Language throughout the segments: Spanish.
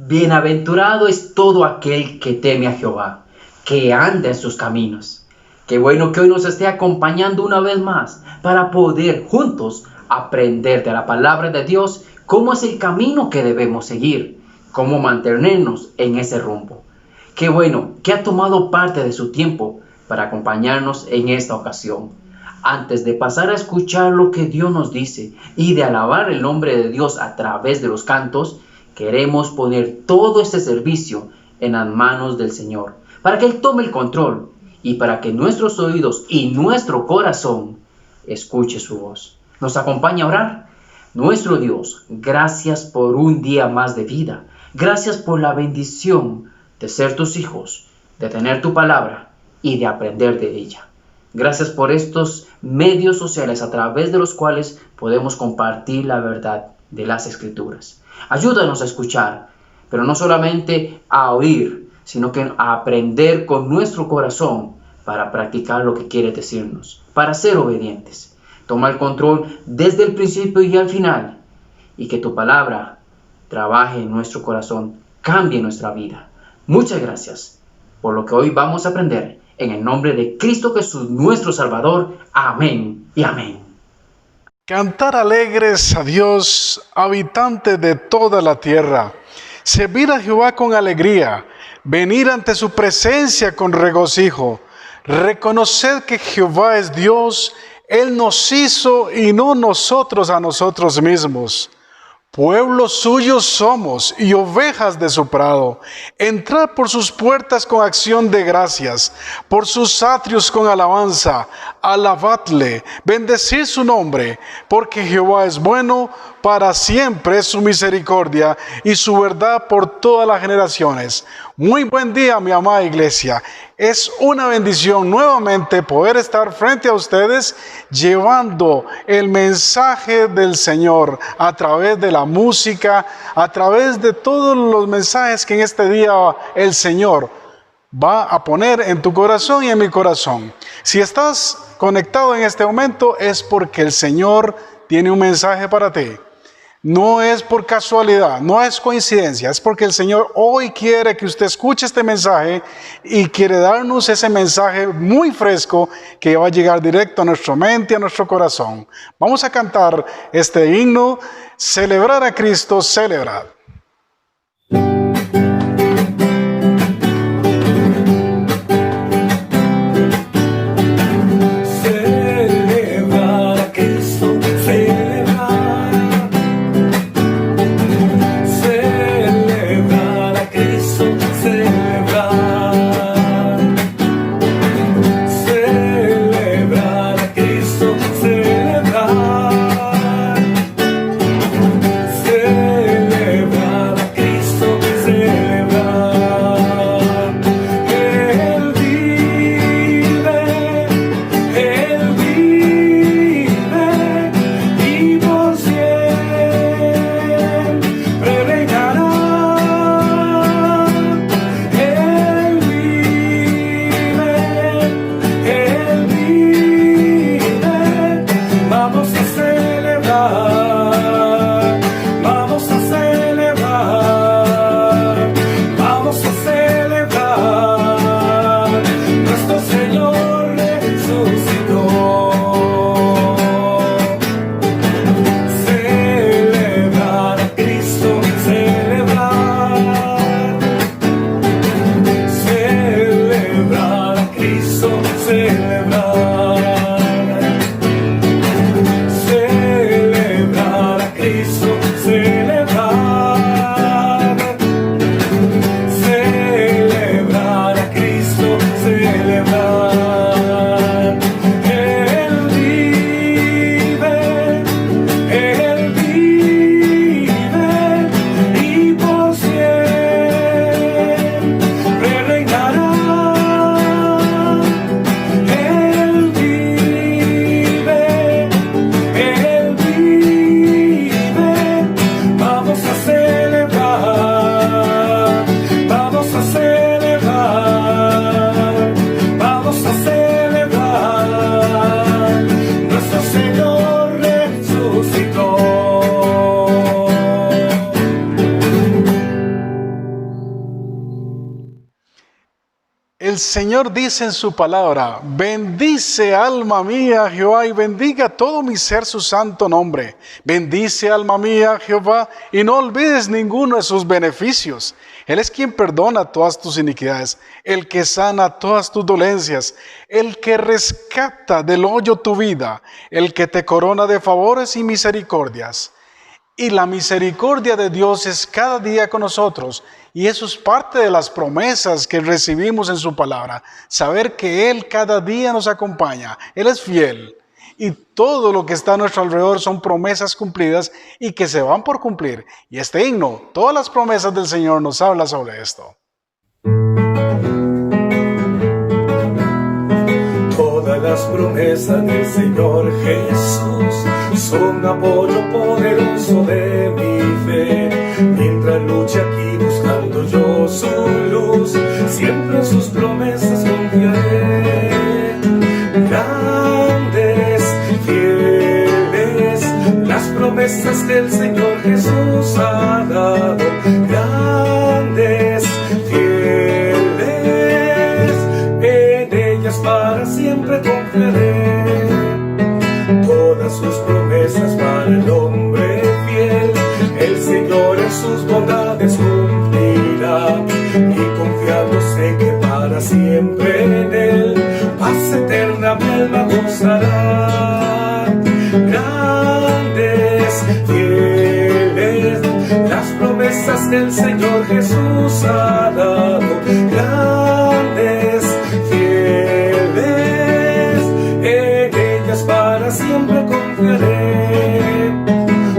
Bienaventurado es todo aquel que teme a Jehová, que anda en sus caminos. Qué bueno que hoy nos esté acompañando una vez más para poder juntos aprender de la palabra de Dios cómo es el camino que debemos seguir, cómo mantenernos en ese rumbo. Qué bueno que ha tomado parte de su tiempo para acompañarnos en esta ocasión. Antes de pasar a escuchar lo que Dios nos dice y de alabar el nombre de Dios a través de los cantos, queremos poner todo este servicio en las manos del Señor, para que Él tome el control y para que nuestros oídos y nuestro corazón escuche su voz. ¿Nos acompaña a orar? Nuestro Dios, gracias por un día más de vida. Gracias por la bendición de ser tus hijos, de tener tu palabra y de aprender de ella. Gracias por estos medios sociales a través de los cuales podemos compartir la verdad de las Escrituras. Ayúdanos a escuchar, pero no solamente a oír, sino que a aprender con nuestro corazón para practicar lo que quiere decirnos, para ser obedientes. Toma el control desde el principio y al final, y que tu palabra trabaje en nuestro corazón, cambie nuestra vida. Muchas gracias por lo que hoy vamos a aprender. En el nombre de Cristo Jesús, nuestro Salvador. Amén y amén. Cantar alegres a Dios, habitante de toda la tierra. Servir a Jehová con alegría. Venir ante su presencia con regocijo. Reconocer que Jehová es Dios. Él nos hizo y no nosotros a nosotros mismos. Pueblo suyo somos y ovejas de su prado. Entrad por sus puertas con acción de gracias, por sus atrios con alabanza. Alabadle, bendecid su nombre, porque Jehová es bueno, para siempre es su misericordia y su verdad por todas las generaciones. Muy buen día, mi amada iglesia. Es una bendición nuevamente poder estar frente a ustedes llevando el mensaje del Señor a través de la música, a través de todos los mensajes que en este día el Señor va a poner en tu corazón y en mi corazón. Si estás conectado en este momento es porque el Señor tiene un mensaje para ti. No es por casualidad, no es coincidencia, es porque el Señor hoy quiere que usted escuche este mensaje y quiere darnos ese mensaje muy fresco que va a llegar directo a nuestra mente y a nuestro corazón. Vamos a cantar este himno, celebrar a Cristo, celebrar. El Señor dice en su palabra: bendice alma mía a Jehová y bendiga todo mi ser su santo nombre. Bendice alma mía a Jehová y no olvides ninguno de sus beneficios. Él es quien perdona todas tus iniquidades, el que sana todas tus dolencias, el que rescata del hoyo tu vida, el que te corona de favores y misericordias. Y la misericordia de Dios es cada día con nosotros. Y eso es parte de las promesas que recibimos en su palabra. Saber que Él cada día nos acompaña. Él es fiel. Y todo lo que está a nuestro alrededor son promesas cumplidas y que se van por cumplir. Y este himno, todas las promesas del Señor nos habla sobre esto. Todas las promesas del Señor Jesús son apoyo poderoso de mi fe. Mientras luche aquí buscando yo su luz, siempre en sus promesas confiaré. Grandes, fieles, las promesas que el Señor Jesús ha dado. Grandes, fieles, en ellas para siempre confiaré. Todas sus promesas para el hombre fiel, el Señor en sus bondades cumplirá. Y confiado sé que para siempre en Él, paz eterna mi alma gozará. Grandes, fieles, las promesas que el Señor Jesús ha dado. Grandes, fieles, en ellas para siempre confiaré.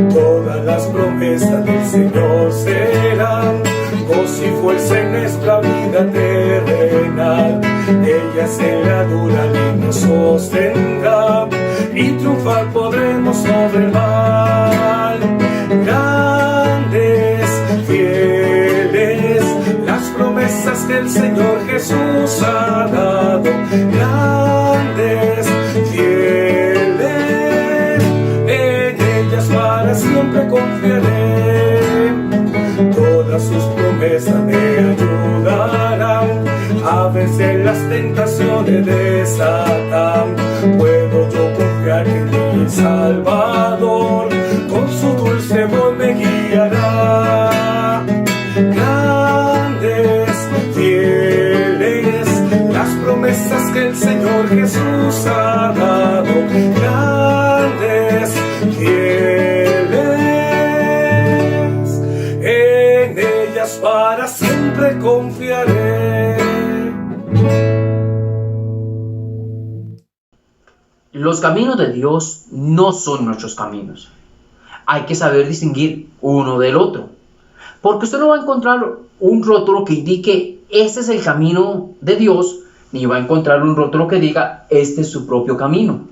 Todas las promesas del Señor serán gozo y fuerza en nuestra vida terrenal. Ellas en la dura ley nos sostendrán y triunfar podremos sobre el mal. Grandes, fieles, las promesas que el Señor Jesús ha dado. Grandes, fieles, en ellas para siempre confiaré. Todas sus promesas me ayudarán a vencer las tentaciones de Satán. Puedo yo confiar en mi Salvador, con su dulce voz me guiará. Grandes, fieles, las promesas que el Señor Jesús ha dado. Grandes, fieles, en ellas para siempre confiaré. Los caminos de Dios no son nuestros caminos. Hay que saber distinguir uno del otro. Porque usted no va a encontrar un rótulo que indique este es el camino de Dios, ni va a encontrar un rótulo que diga este es su propio camino.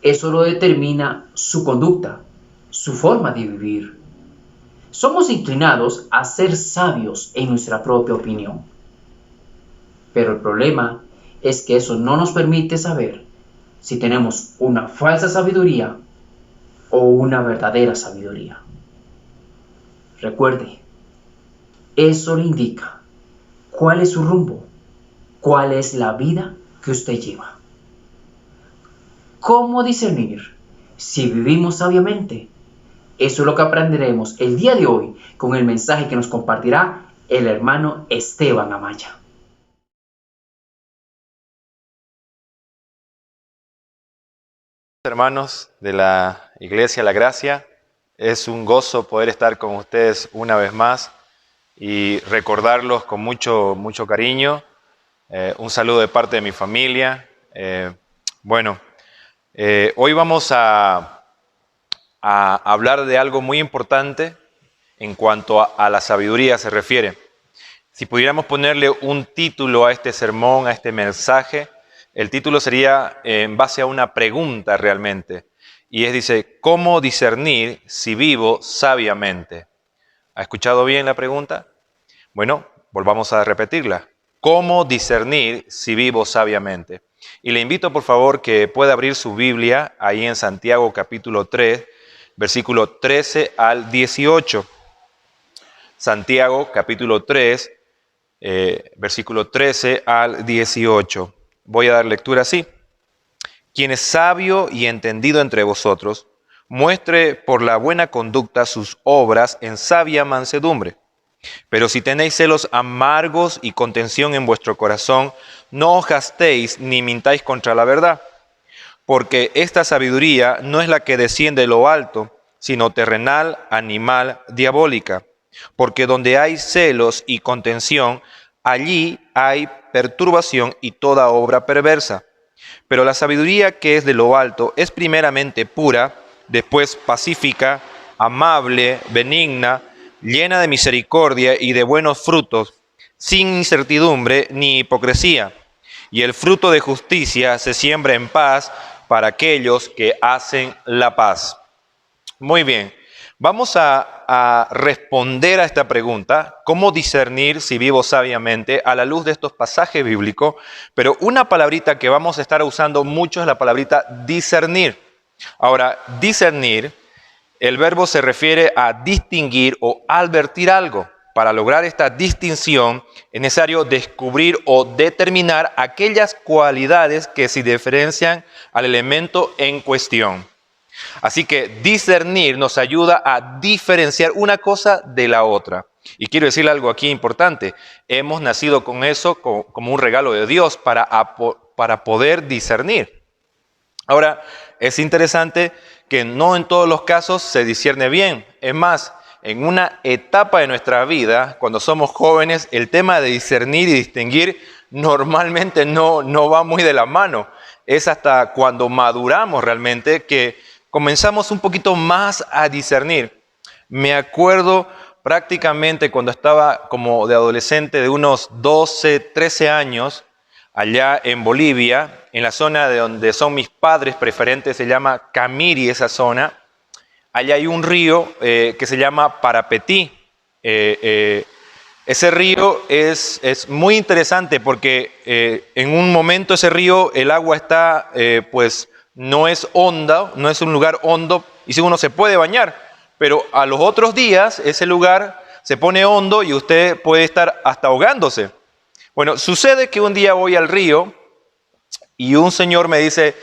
Eso lo determina su conducta, su forma de vivir. Somos inclinados a ser sabios en nuestra propia opinión. Pero el problema es que eso no nos permite saber si tenemos una falsa sabiduría o una verdadera sabiduría. Recuerde, eso le indica cuál es su rumbo, cuál es la vida que usted lleva. ¿Cómo discernir si vivimos sabiamente? Eso es lo que aprenderemos el día de hoy con el mensaje que nos compartirá el hermano Esteban Amaya. Hermanos de la Iglesia La Gracia, es un gozo poder estar con ustedes una vez más y recordarlos con mucho cariño. Un saludo de parte de mi familia. Hoy vamos a hablar de algo muy importante en cuanto a la sabiduría se refiere. Si pudiéramos ponerle un título a este sermón, a este mensaje, el título sería en base a una pregunta realmente. Y dice, ¿cómo discernir si vivo sabiamente? ¿Ha escuchado bien la pregunta? Bueno, volvamos a repetirla. ¿Cómo discernir si vivo sabiamente? Y le invito por favor que pueda abrir su Biblia ahí en Santiago capítulo 3, versículo 13 al 18. Santiago capítulo 3, versículo 13 al 18. Voy a dar lectura así. Quien es sabio y entendido entre vosotros, muestre por la buena conducta sus obras en sabia mansedumbre. Pero si tenéis celos amargos y contención en vuestro corazón, no os gastéis ni mintáis contra la verdad. Porque esta sabiduría no es la que desciende de lo alto, sino terrenal, animal, diabólica. Porque donde hay celos y contención, allí hay perturbación y toda obra perversa. Pero la sabiduría que es de lo alto es primeramente pura, después pacífica, amable, benigna, llena de misericordia y de buenos frutos, sin incertidumbre ni hipocresía. Y el fruto de justicia se siembra en paz para aquellos que hacen la paz. Muy bien, vamos a responder a esta pregunta, ¿cómo discernir si vivo sabiamente a la luz de estos pasajes bíblicos? Pero una palabrita que vamos a estar usando mucho es la palabrita discernir. Ahora, discernir, el verbo se refiere a distinguir o advertir algo. Para lograr esta distinción es necesario descubrir o determinar aquellas cualidades que se diferencian al elemento en cuestión. Así que discernir nos ayuda a diferenciar una cosa de la otra. Y quiero decirle algo aquí importante. Hemos nacido con eso como un regalo de Dios para poder discernir. Ahora, es interesante que no en todos los casos se discierne bien. Es más, en una etapa de nuestra vida, cuando somos jóvenes, el tema de discernir y distinguir normalmente no va muy de la mano. Es hasta cuando maduramos realmente que comenzamos un poquito más a discernir. Me acuerdo prácticamente cuando estaba como de adolescente de unos 12, 13 años, allá en Bolivia, en la zona de donde son mis padres preferentes, se llama Camiri esa zona. Allá hay un río que se llama Parapetí. Ese río es muy interesante porque en un momento ese río, el agua está, pues no es honda, no es un lugar hondo y si uno se puede bañar. Pero a los otros días ese lugar se pone hondo y usted puede estar hasta ahogándose. Bueno, sucede que un día voy al río y un señor me dice,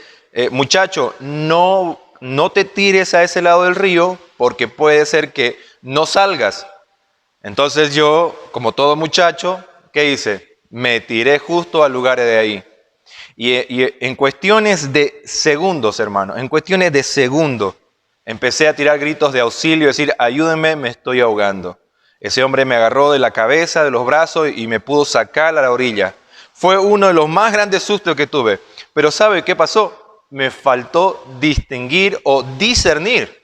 muchacho, no te tires a ese lado del río porque puede ser que no salgas. Entonces yo, como todo muchacho, ¿qué hice? Me tiré justo al lugar de ahí. Y en cuestiones de segundos, hermano, en cuestiones de segundos, empecé a tirar gritos de auxilio, decir, ayúdenme, me estoy ahogando. Ese hombre me agarró de la cabeza, de los brazos y me pudo sacar a la orilla. Fue uno de los más grandes sustos que tuve. Pero ¿sabe qué pasó? Me faltó distinguir o discernir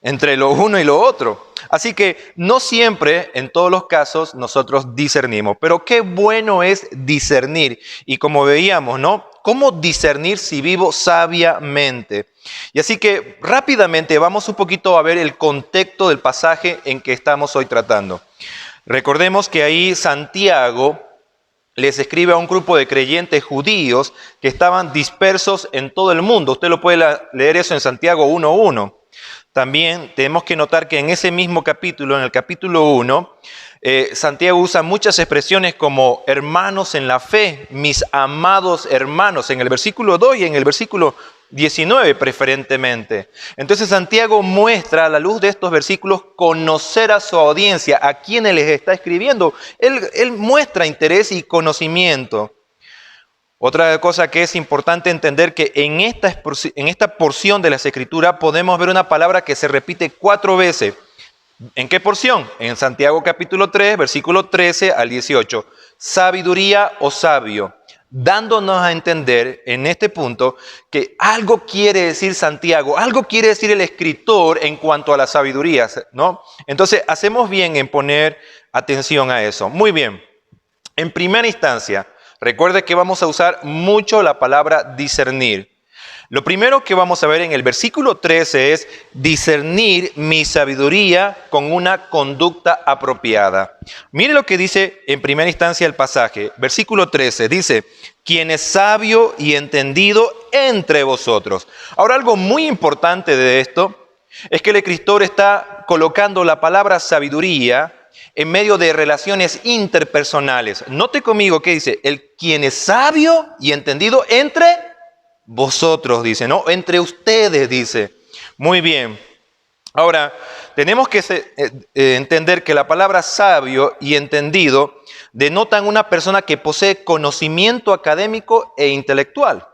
entre lo uno y lo otro. Así que no siempre, en todos los casos, nosotros discernimos. Pero qué bueno es discernir. Y como veíamos, ¿no? ¿Cómo discernir si vivo sabiamente? Y así que rápidamente vamos un poquito a ver el contexto del pasaje en que estamos hoy tratando. Recordemos que ahí Santiago les escribe a un grupo de creyentes judíos que estaban dispersos en todo el mundo. Usted lo puede leer eso en Santiago 1:1. También tenemos que notar que en ese mismo capítulo, en el capítulo 1, Santiago usa muchas expresiones como hermanos en la fe, mis amados hermanos, en el versículo 2 y en el versículo 19 preferentemente. Entonces Santiago muestra a la luz de estos versículos conocer a su audiencia, a quienes les está escribiendo. Él muestra interés y conocimiento. Otra cosa que es importante entender que en esta porción de las Escrituras podemos ver una palabra que se repite 4 veces. ¿En qué porción? En Santiago capítulo 3, versículo 13 al 18. Sabiduría o sabio. Dándonos a entender en este punto que algo quiere decir Santiago, algo quiere decir el escritor en cuanto a la sabiduría, ¿no? Entonces hacemos bien en poner atención a eso. Muy bien. En primera instancia, recuerde que vamos a usar mucho la palabra discernir. Lo primero que vamos a ver en el versículo 13 es discernir mi sabiduría con una conducta apropiada. Mire lo que dice en primera instancia el pasaje. Versículo 13 dice, quien es sabio y entendido entre vosotros. Ahora, algo muy importante de esto es que el escritor está colocando la palabra sabiduría en medio de relaciones interpersonales. Note conmigo que dice, quien es sabio y entendido entre vosotros, dice, ¿no? Entre ustedes, dice. Muy bien. Ahora, tenemos que entender que la palabra sabio y entendido denotan una persona que posee conocimiento académico e intelectual.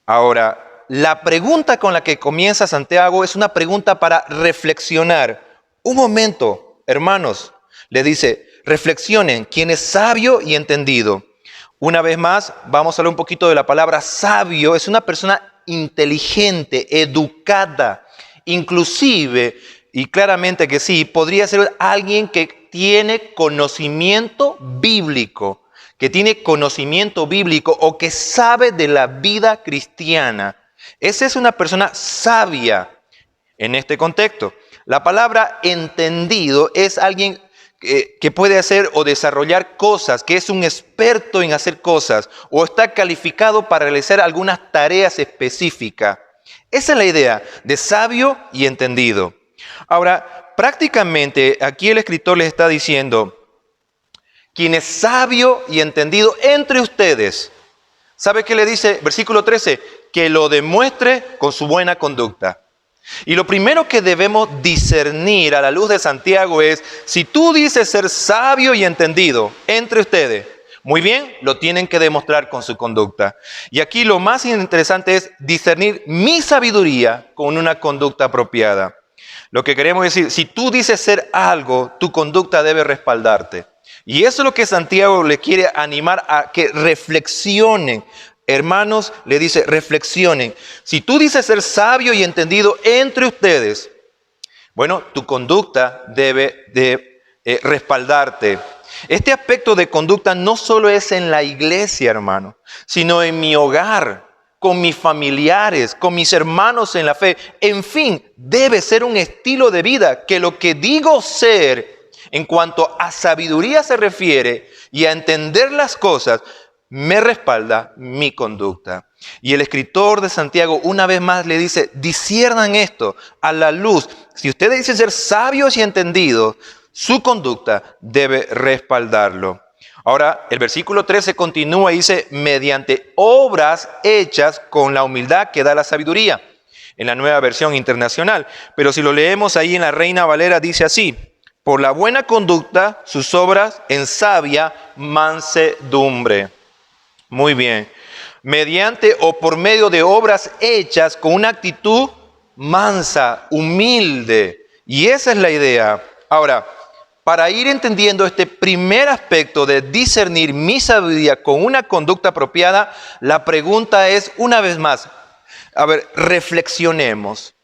Ahora, la pregunta con la que comienza Santiago es una pregunta para reflexionar. Un momento, hermanos, le dice, reflexionen, ¿quién es sabio y entendido? Una vez más, vamos a hablar un poquito de la palabra sabio. Es una persona inteligente, educada, inclusive, y claramente que sí, podría ser alguien que tiene conocimiento bíblico, o que sabe de la vida cristiana. Esa es una persona sabia en este contexto. La palabra entendido es alguien que puede hacer o desarrollar cosas, que es un experto en hacer cosas o está calificado para realizar algunas tareas específicas. Esa es la idea de sabio y entendido. Ahora, prácticamente aquí el escritor les está diciendo, quien es sabio y entendido entre ustedes, ¿sabe qué le dice? Versículo 13, que lo demuestre con su buena conducta. Y lo primero que debemos discernir a la luz de Santiago es, si tú dices ser sabio y entendido entre ustedes, muy bien, lo tienen que demostrar con su conducta. Y aquí lo más interesante es discernir mi sabiduría con una conducta apropiada. Lo que queremos decir, si tú dices ser algo, tu conducta debe respaldarte. Y eso es lo que Santiago le quiere animar a que reflexionen. Hermanos, le dice, reflexionen. Si tú dices ser sabio y entendido entre ustedes, bueno, tu conducta debe de respaldarte. Este aspecto de conducta no solo es en la iglesia, hermano, sino en mi hogar, con mis familiares, con mis hermanos en la fe. En fin, debe ser un estilo de vida que lo que digo ser en cuanto a sabiduría se refiere y a entender las cosas, me respalda mi conducta. Y el escritor de Santiago una vez más le dice, disciernan esto a la luz. Si ustedes dicen ser sabios y entendidos, su conducta debe respaldarlo. Ahora, el versículo 13 continúa y dice, mediante obras hechas con la humildad que da la sabiduría, en la Nueva Versión Internacional. Pero si lo leemos ahí en la Reina Valera, dice así, por la buena conducta, sus obras en sabia mansedumbre. Muy bien. Mediante o por medio de obras hechas con una actitud mansa, humilde. Y esa es la idea. Ahora, para ir entendiendo este primer aspecto de discernir mi sabiduría con una conducta apropiada, la pregunta es, una vez más, a ver, reflexionemos.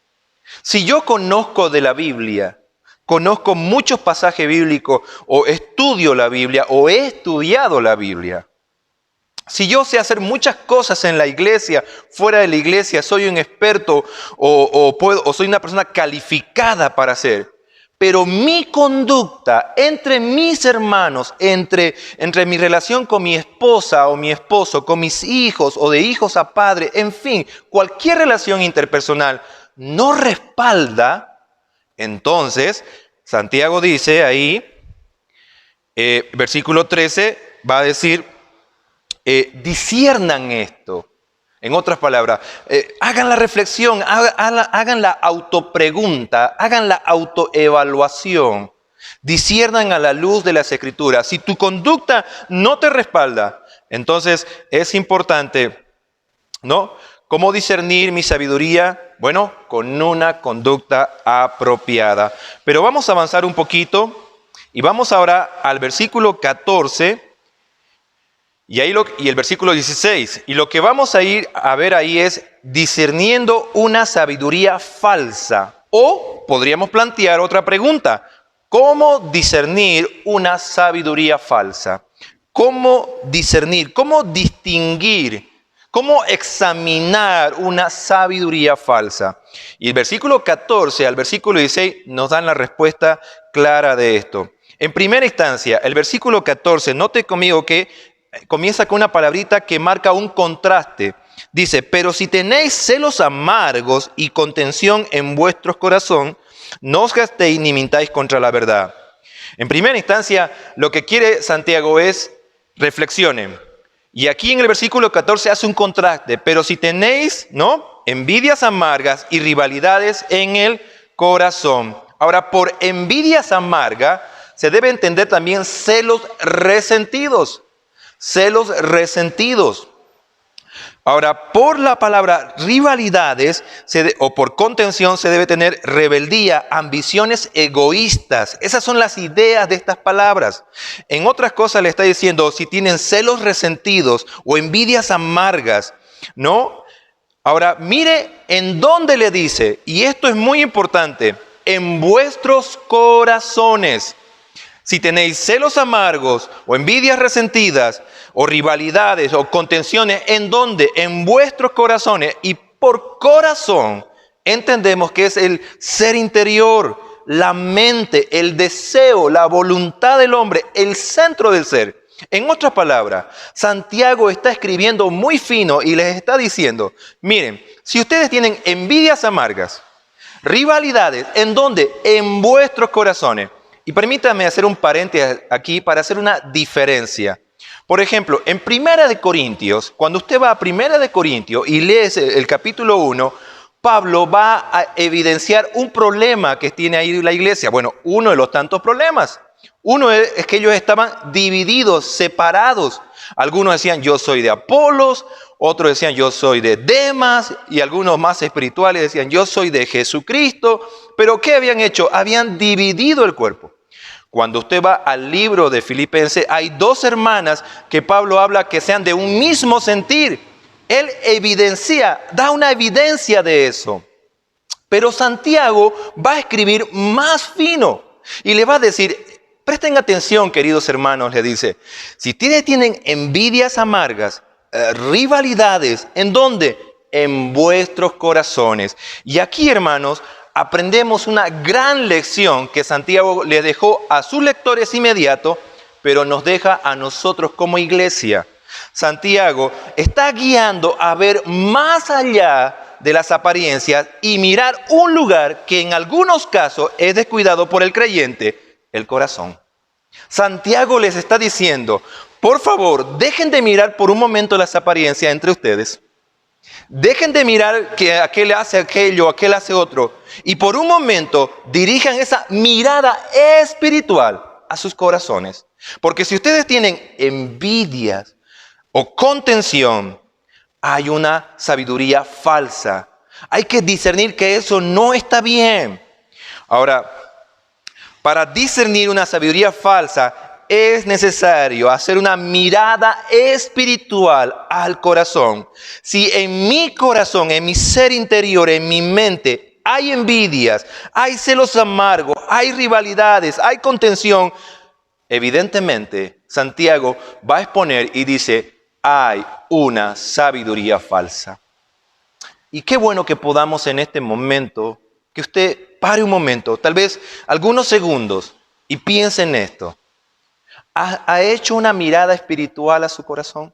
Si yo conozco de la Biblia, conozco muchos pasajes bíblicos, o estudio la Biblia, o he estudiado la Biblia, si yo sé hacer muchas cosas en la iglesia, fuera de la iglesia, soy un experto o soy una persona calificada para hacer, pero mi conducta entre mis hermanos, entre mi relación con mi esposa o mi esposo, con mis hijos o de hijos a padre, en fin, cualquier relación interpersonal no respalda, entonces Santiago dice ahí, versículo 13, va a decir, disciernan esto. En otras palabras, hagan la reflexión, hagan la autopregunta, hagan la autoevaluación. Disciernan a la luz de las Escrituras. Si tu conducta no te respalda, entonces es importante, ¿no? ¿Cómo discernir mi sabiduría? Bueno, con una conducta apropiada. Pero vamos a avanzar un poquito y vamos ahora al versículo 14. Y el versículo 16, y lo que vamos a ir a ver ahí es discerniendo una sabiduría falsa. O podríamos plantear otra pregunta, ¿cómo discernir una sabiduría falsa? ¿Cómo discernir? ¿Cómo distinguir? ¿Cómo examinar una sabiduría falsa? Y el versículo 14 al versículo 16 nos dan la respuesta clara de esto. En primera instancia, el versículo 14, note conmigo que comienza con una palabrita que marca un contraste. Dice, pero si tenéis celos amargos y contención en vuestro corazón, no os gastéis ni mintáis contra la verdad. En primera instancia, lo que quiere Santiago es reflexionen. Y aquí en el versículo 14 hace un contraste. Pero si tenéis, ¿no?, envidias amargas y rivalidades en el corazón. Ahora, por envidias amargas se debe entender también celos resentidos. Celos resentidos. Ahora, por la palabra rivalidades o por contención se debe tener rebeldía, ambiciones egoístas. Esas son las ideas de estas palabras. En otras cosas le está diciendo, si tienen celos resentidos o envidias amargas, ¿no? Ahora, mire en dónde le dice, y esto es muy importante, en vuestros corazones. Si tenéis celos amargos o envidias resentidas o rivalidades o contenciones, ¿en dónde? En vuestros corazones. Y por corazón entendemos que es el ser interior, la mente, el deseo, la voluntad del hombre, el centro del ser. En otras palabras, Santiago está escribiendo muy fino y les está diciendo, miren, si ustedes tienen envidias amargas, rivalidades, ¿en dónde? En vuestros corazones. Y permítanme hacer un paréntesis aquí para hacer una diferencia. Por ejemplo, en Primera de Corintios, cuando usted va a Primera de Corintios y lee el capítulo 1, Pablo va a evidenciar un problema que tiene ahí la iglesia. Bueno, uno de los tantos problemas. Uno es que ellos estaban divididos, separados. Algunos decían, yo soy de Apolos, otros decían, yo soy de Demas, y algunos más espirituales decían, yo soy de Jesucristo. Pero ¿qué habían hecho? Habían dividido el cuerpo. Cuando usted va al libro de Filipenses, hay dos hermanas que Pablo habla que sean de un mismo sentir. Él da una evidencia de eso. Pero Santiago va a escribir más fino y le va a decir, presten atención, queridos hermanos, le dice, si ustedes tienen envidias amargas, rivalidades, ¿en dónde? En vuestros corazones. Y aquí, hermanos, aprendemos una gran lección que Santiago le dejó a sus lectores inmediatos, pero nos deja a nosotros como iglesia. Santiago está guiando a ver más allá de las apariencias y mirar un lugar que en algunos casos es descuidado por el creyente, el corazón. Santiago les está diciendo, por favor, dejen de mirar por un momento las apariencias entre ustedes. Dejen de mirar que aquel hace aquello, aquel hace otro. Y por un momento dirijan esa mirada espiritual a sus corazones. Porque si ustedes tienen envidias o contención, hay una sabiduría falsa. Hay que discernir que eso no está bien. Ahora, para discernir una sabiduría falsa, es necesario hacer una mirada espiritual al corazón. Si en mi corazón, en mi ser interior, en mi mente, hay envidias, hay celos amargos, hay rivalidades, hay contención, evidentemente Santiago va a exponer y dice, hay una sabiduría falsa. Y qué bueno que podamos en este momento, que usted pare un momento, tal vez algunos segundos, y piense en esto. ¿Ha hecho una mirada espiritual a su corazón?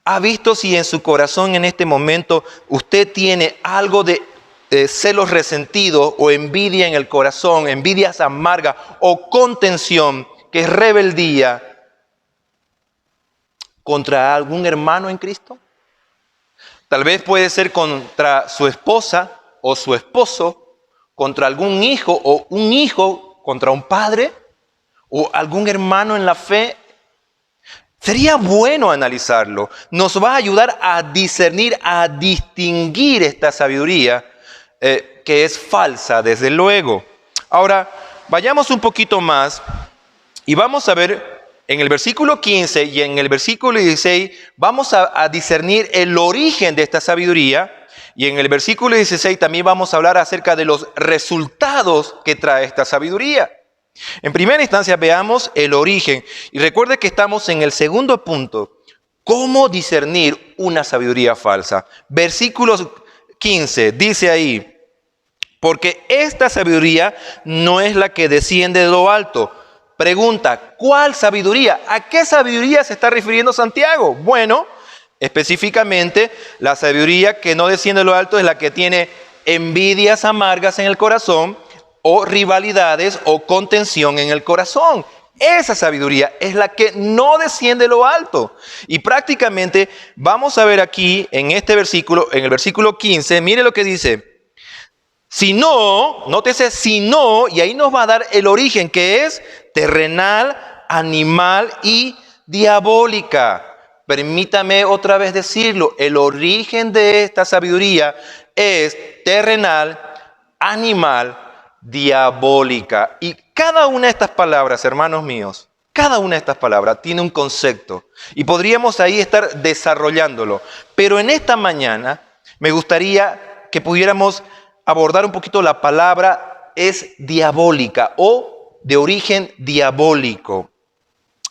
¿Ha visto si en su corazón en este momento usted tiene algo de celos resentidos o envidia en el corazón, envidias amargas o contención, que es rebeldía contra algún hermano en Cristo? Tal vez puede ser contra su esposa o su esposo, contra algún hijo o un hijo contra un padre, o algún hermano en la fe. Sería bueno analizarlo. Nos va a ayudar a discernir, a distinguir esta sabiduría que es falsa, desde luego. Ahora, vayamos un poquito más y vamos a ver en el versículo 15 y en el versículo 16, vamos a discernir el origen de esta sabiduría. Y en el versículo 16 también vamos a hablar acerca de los resultados que trae esta sabiduría. En primera instancia veamos el origen y recuerde que estamos en el segundo punto, ¿cómo discernir una sabiduría falsa? Versículo 15 dice ahí, porque esta sabiduría no es la que desciende de lo alto. Pregunta, ¿cuál sabiduría? ¿A qué sabiduría se está refiriendo Santiago? Bueno, específicamente la sabiduría que no desciende de lo alto es la que tiene envidias amargas en el corazón, o rivalidades o contención en el corazón. Esa sabiduría es la que no desciende de lo alto. Y prácticamente vamos a ver aquí en este versículo, en el versículo 15, mire lo que dice. Si no, nótese, si no, y ahí nos va a dar el origen, que es terrenal, animal y diabólica. Permítame otra vez decirlo, el origen de esta sabiduría es terrenal, animal, diabólica. Y cada una de estas palabras, hermanos míos, cada una de estas palabras tiene un concepto y podríamos ahí estar desarrollándolo. Pero en esta mañana me gustaría que pudiéramos abordar un poquito la palabra es diabólica o de origen diabólico.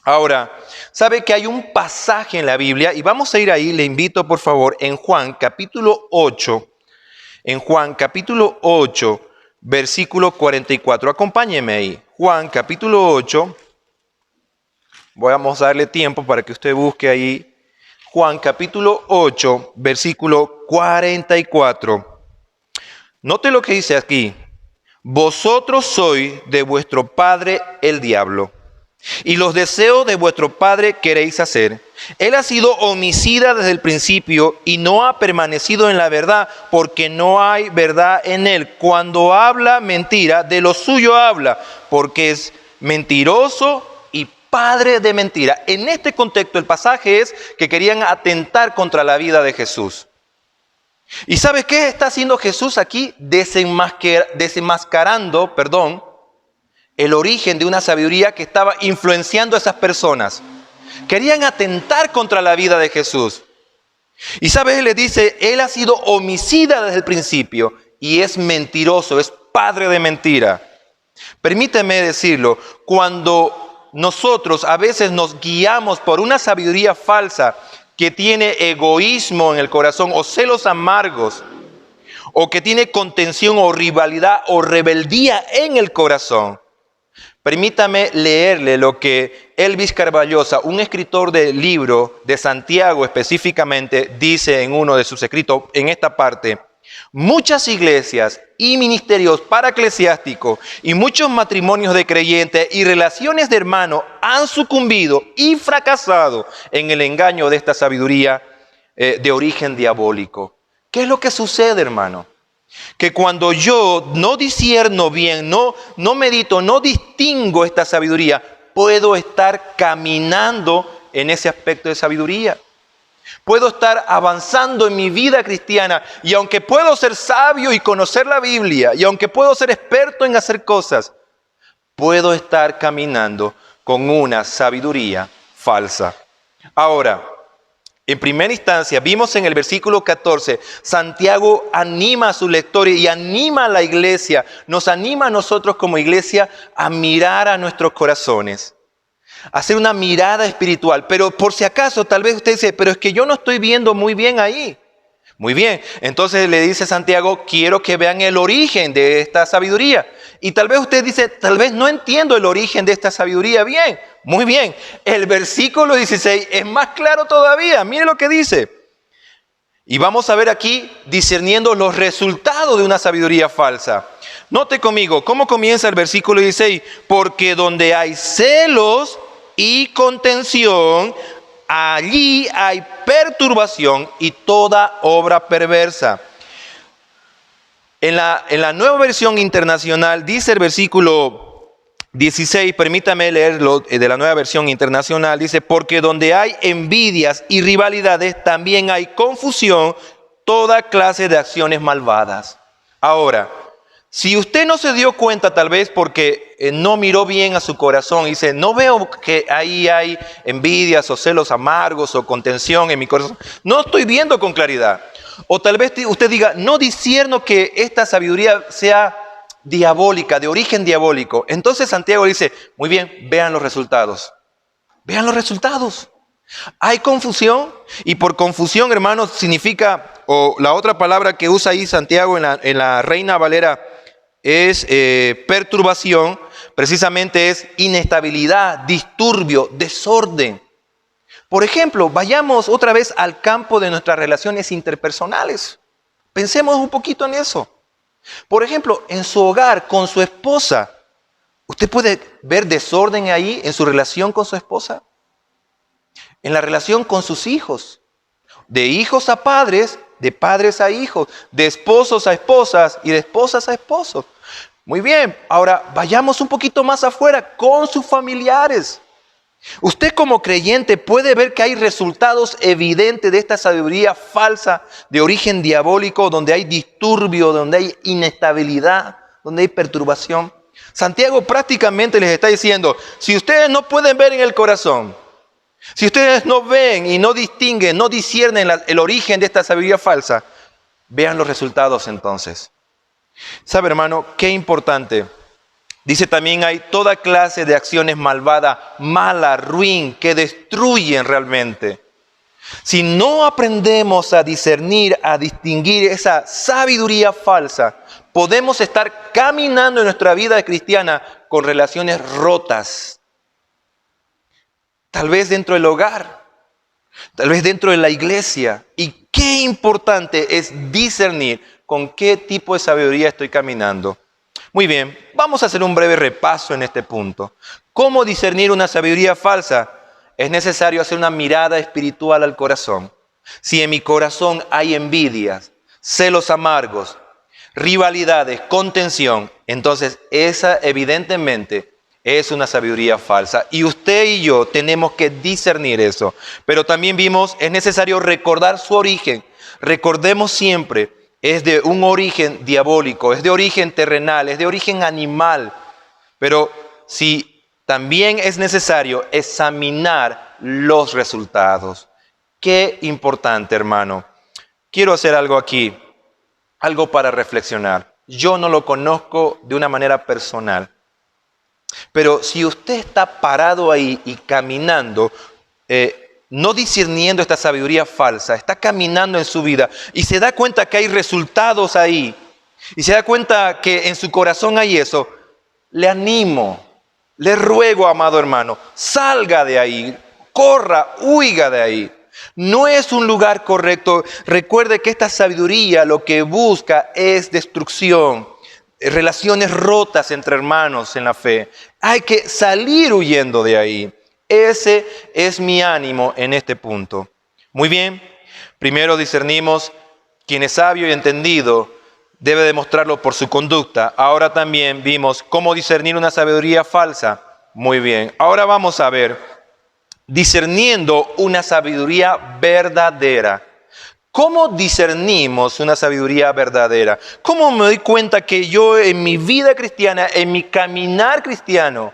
Ahora, ¿sabe que hay un pasaje en la Biblia? Y vamos a ir ahí, le invito por favor, en Juan capítulo 8, versículo 44. Acompáñeme ahí. Juan capítulo 8. Vamos a darle tiempo para que usted busque ahí. Juan capítulo 8, versículo 44. Note lo que dice aquí. Vosotros sois de vuestro padre el diablo, y los deseos de vuestro padre queréis hacer. Él ha sido homicida desde el principio y no ha permanecido en la verdad, porque no hay verdad en él. Cuando habla mentira, de lo suyo habla, porque es mentiroso y padre de mentira. En este contexto, el pasaje es que querían atentar contra la vida de Jesús. ¿Y sabes qué está haciendo Jesús aquí? Desenmascarando, el origen de una sabiduría que estaba influenciando a esas personas. Querían atentar contra la vida de Jesús. Y sabes, él le dice, él ha sido homicida desde el principio y es mentiroso, es padre de mentira. Permíteme decirlo, cuando nosotros a veces nos guiamos por una sabiduría falsa que tiene egoísmo en el corazón o celos amargos, o que tiene contención o rivalidad o rebeldía en el corazón. Permítame leerle lo que Elvis Carballosa, un escritor del libro de Santiago específicamente, dice en uno de sus escritos en esta parte. Muchas iglesias y ministerios paraeclesiásticos y muchos matrimonios de creyentes y relaciones de hermanos han sucumbido y fracasado en el engaño de esta sabiduría de origen diabólico. ¿Qué es lo que sucede, hermano? Que cuando yo no discierno bien, no medito, no distingo esta sabiduría, puedo estar caminando en ese aspecto de sabiduría. Puedo estar avanzando en mi vida cristiana y aunque puedo ser sabio y conocer la Biblia y aunque puedo ser experto en hacer cosas, puedo estar caminando con una sabiduría falsa. Ahora, en primera instancia, vimos en el versículo 14, Santiago anima a sus lectores y anima a la iglesia, nos anima a nosotros como iglesia a mirar a nuestros corazones, a hacer una mirada espiritual. Pero por si acaso, tal vez usted dice, pero es que yo no estoy viendo muy bien ahí. Muy bien, entonces le dice Santiago, quiero que vean el origen de esta sabiduría. Y tal vez usted dice, tal vez no entiendo el origen de esta sabiduría bien. Muy bien, el versículo 16 es más claro todavía. Mire lo que dice. Y vamos a ver aquí discerniendo los resultados de una sabiduría falsa. Note conmigo, ¿cómo comienza el versículo 16? Porque donde hay celos y contención, allí hay perturbación y toda obra perversa. En la nueva versión internacional dice el versículo 16, permítame leerlo de la nueva versión internacional, dice, porque donde hay envidias y rivalidades, también hay confusión, toda clase de acciones malvadas. Ahora, si usted no se dio cuenta, tal vez porque no miró bien a su corazón, y dice, no veo que ahí hay envidias o celos amargos o contención en mi corazón, no estoy viendo con claridad. O tal vez usted diga, no discierno que esta sabiduría sea diabólica, de origen diabólico. Entonces Santiago dice, muy bien, vean los resultados. Vean los resultados. Hay confusión, y por confusión, hermanos, significa, o la otra palabra que usa ahí Santiago en la Reina Valera es perturbación, precisamente es inestabilidad, disturbio, desorden. Por ejemplo, vayamos otra vez al campo de nuestras relaciones interpersonales. Pensemos un poquito en eso. Por ejemplo, en su hogar con su esposa. ¿Usted puede ver desorden ahí en su relación con su esposa? En la relación con sus hijos. De hijos a padres, de padres a hijos, de esposos a esposas y de esposas a esposos. Muy bien, ahora vayamos un poquito más afuera con sus familiares. Usted como creyente puede ver que hay resultados evidentes de esta sabiduría falsa de origen diabólico, donde hay disturbio, donde hay inestabilidad, donde hay perturbación. Santiago prácticamente les está diciendo, si ustedes no pueden ver en el corazón, si ustedes no ven y no distinguen, no disciernen el origen de esta sabiduría falsa, vean los resultados entonces. ¿Sabe, hermano, qué importante? Dice también hay toda clase de acciones malvadas, malas, ruin, que destruyen realmente. Si no aprendemos a discernir, a distinguir esa sabiduría falsa, podemos estar caminando en nuestra vida cristiana con relaciones rotas. Tal vez dentro del hogar, tal vez dentro de la iglesia. Y qué importante es discernir con qué tipo de sabiduría estoy caminando. Muy bien, vamos a hacer un breve repaso en este punto. ¿Cómo discernir una sabiduría falsa? Es necesario hacer una mirada espiritual al corazón. Si en mi corazón hay envidias, celos amargos, rivalidades, contención, entonces esa evidentemente es una sabiduría falsa. Y usted y yo tenemos que discernir eso. Pero también vimos, es necesario recordar su origen. Recordemos siempre, es de un origen diabólico, es de origen terrenal, es de origen animal. Pero si también es necesario examinar los resultados. Qué importante, hermano. Quiero hacer algo aquí, algo para reflexionar. Yo no lo conozco de una manera personal. Pero si usted está parado ahí y caminando, no discerniendo esta sabiduría falsa, está caminando en su vida y se da cuenta que hay resultados ahí, y se da cuenta que en su corazón hay eso, le animo, le ruego, amado hermano, salga de ahí, corra, huiga de ahí. No es un lugar correcto. Recuerde que esta sabiduría lo que busca es destrucción, relaciones rotas entre hermanos en la fe. Hay que salir huyendo de ahí. Ese es mi ánimo en este punto. Muy bien, primero discernimos quien es sabio y entendido debe demostrarlo por su conducta. Ahora también vimos cómo discernir una sabiduría falsa. Muy bien, ahora vamos a ver discerniendo una sabiduría verdadera. ¿Cómo discernimos una sabiduría verdadera? ¿Cómo me doy cuenta que yo en mi vida cristiana, en mi caminar cristiano,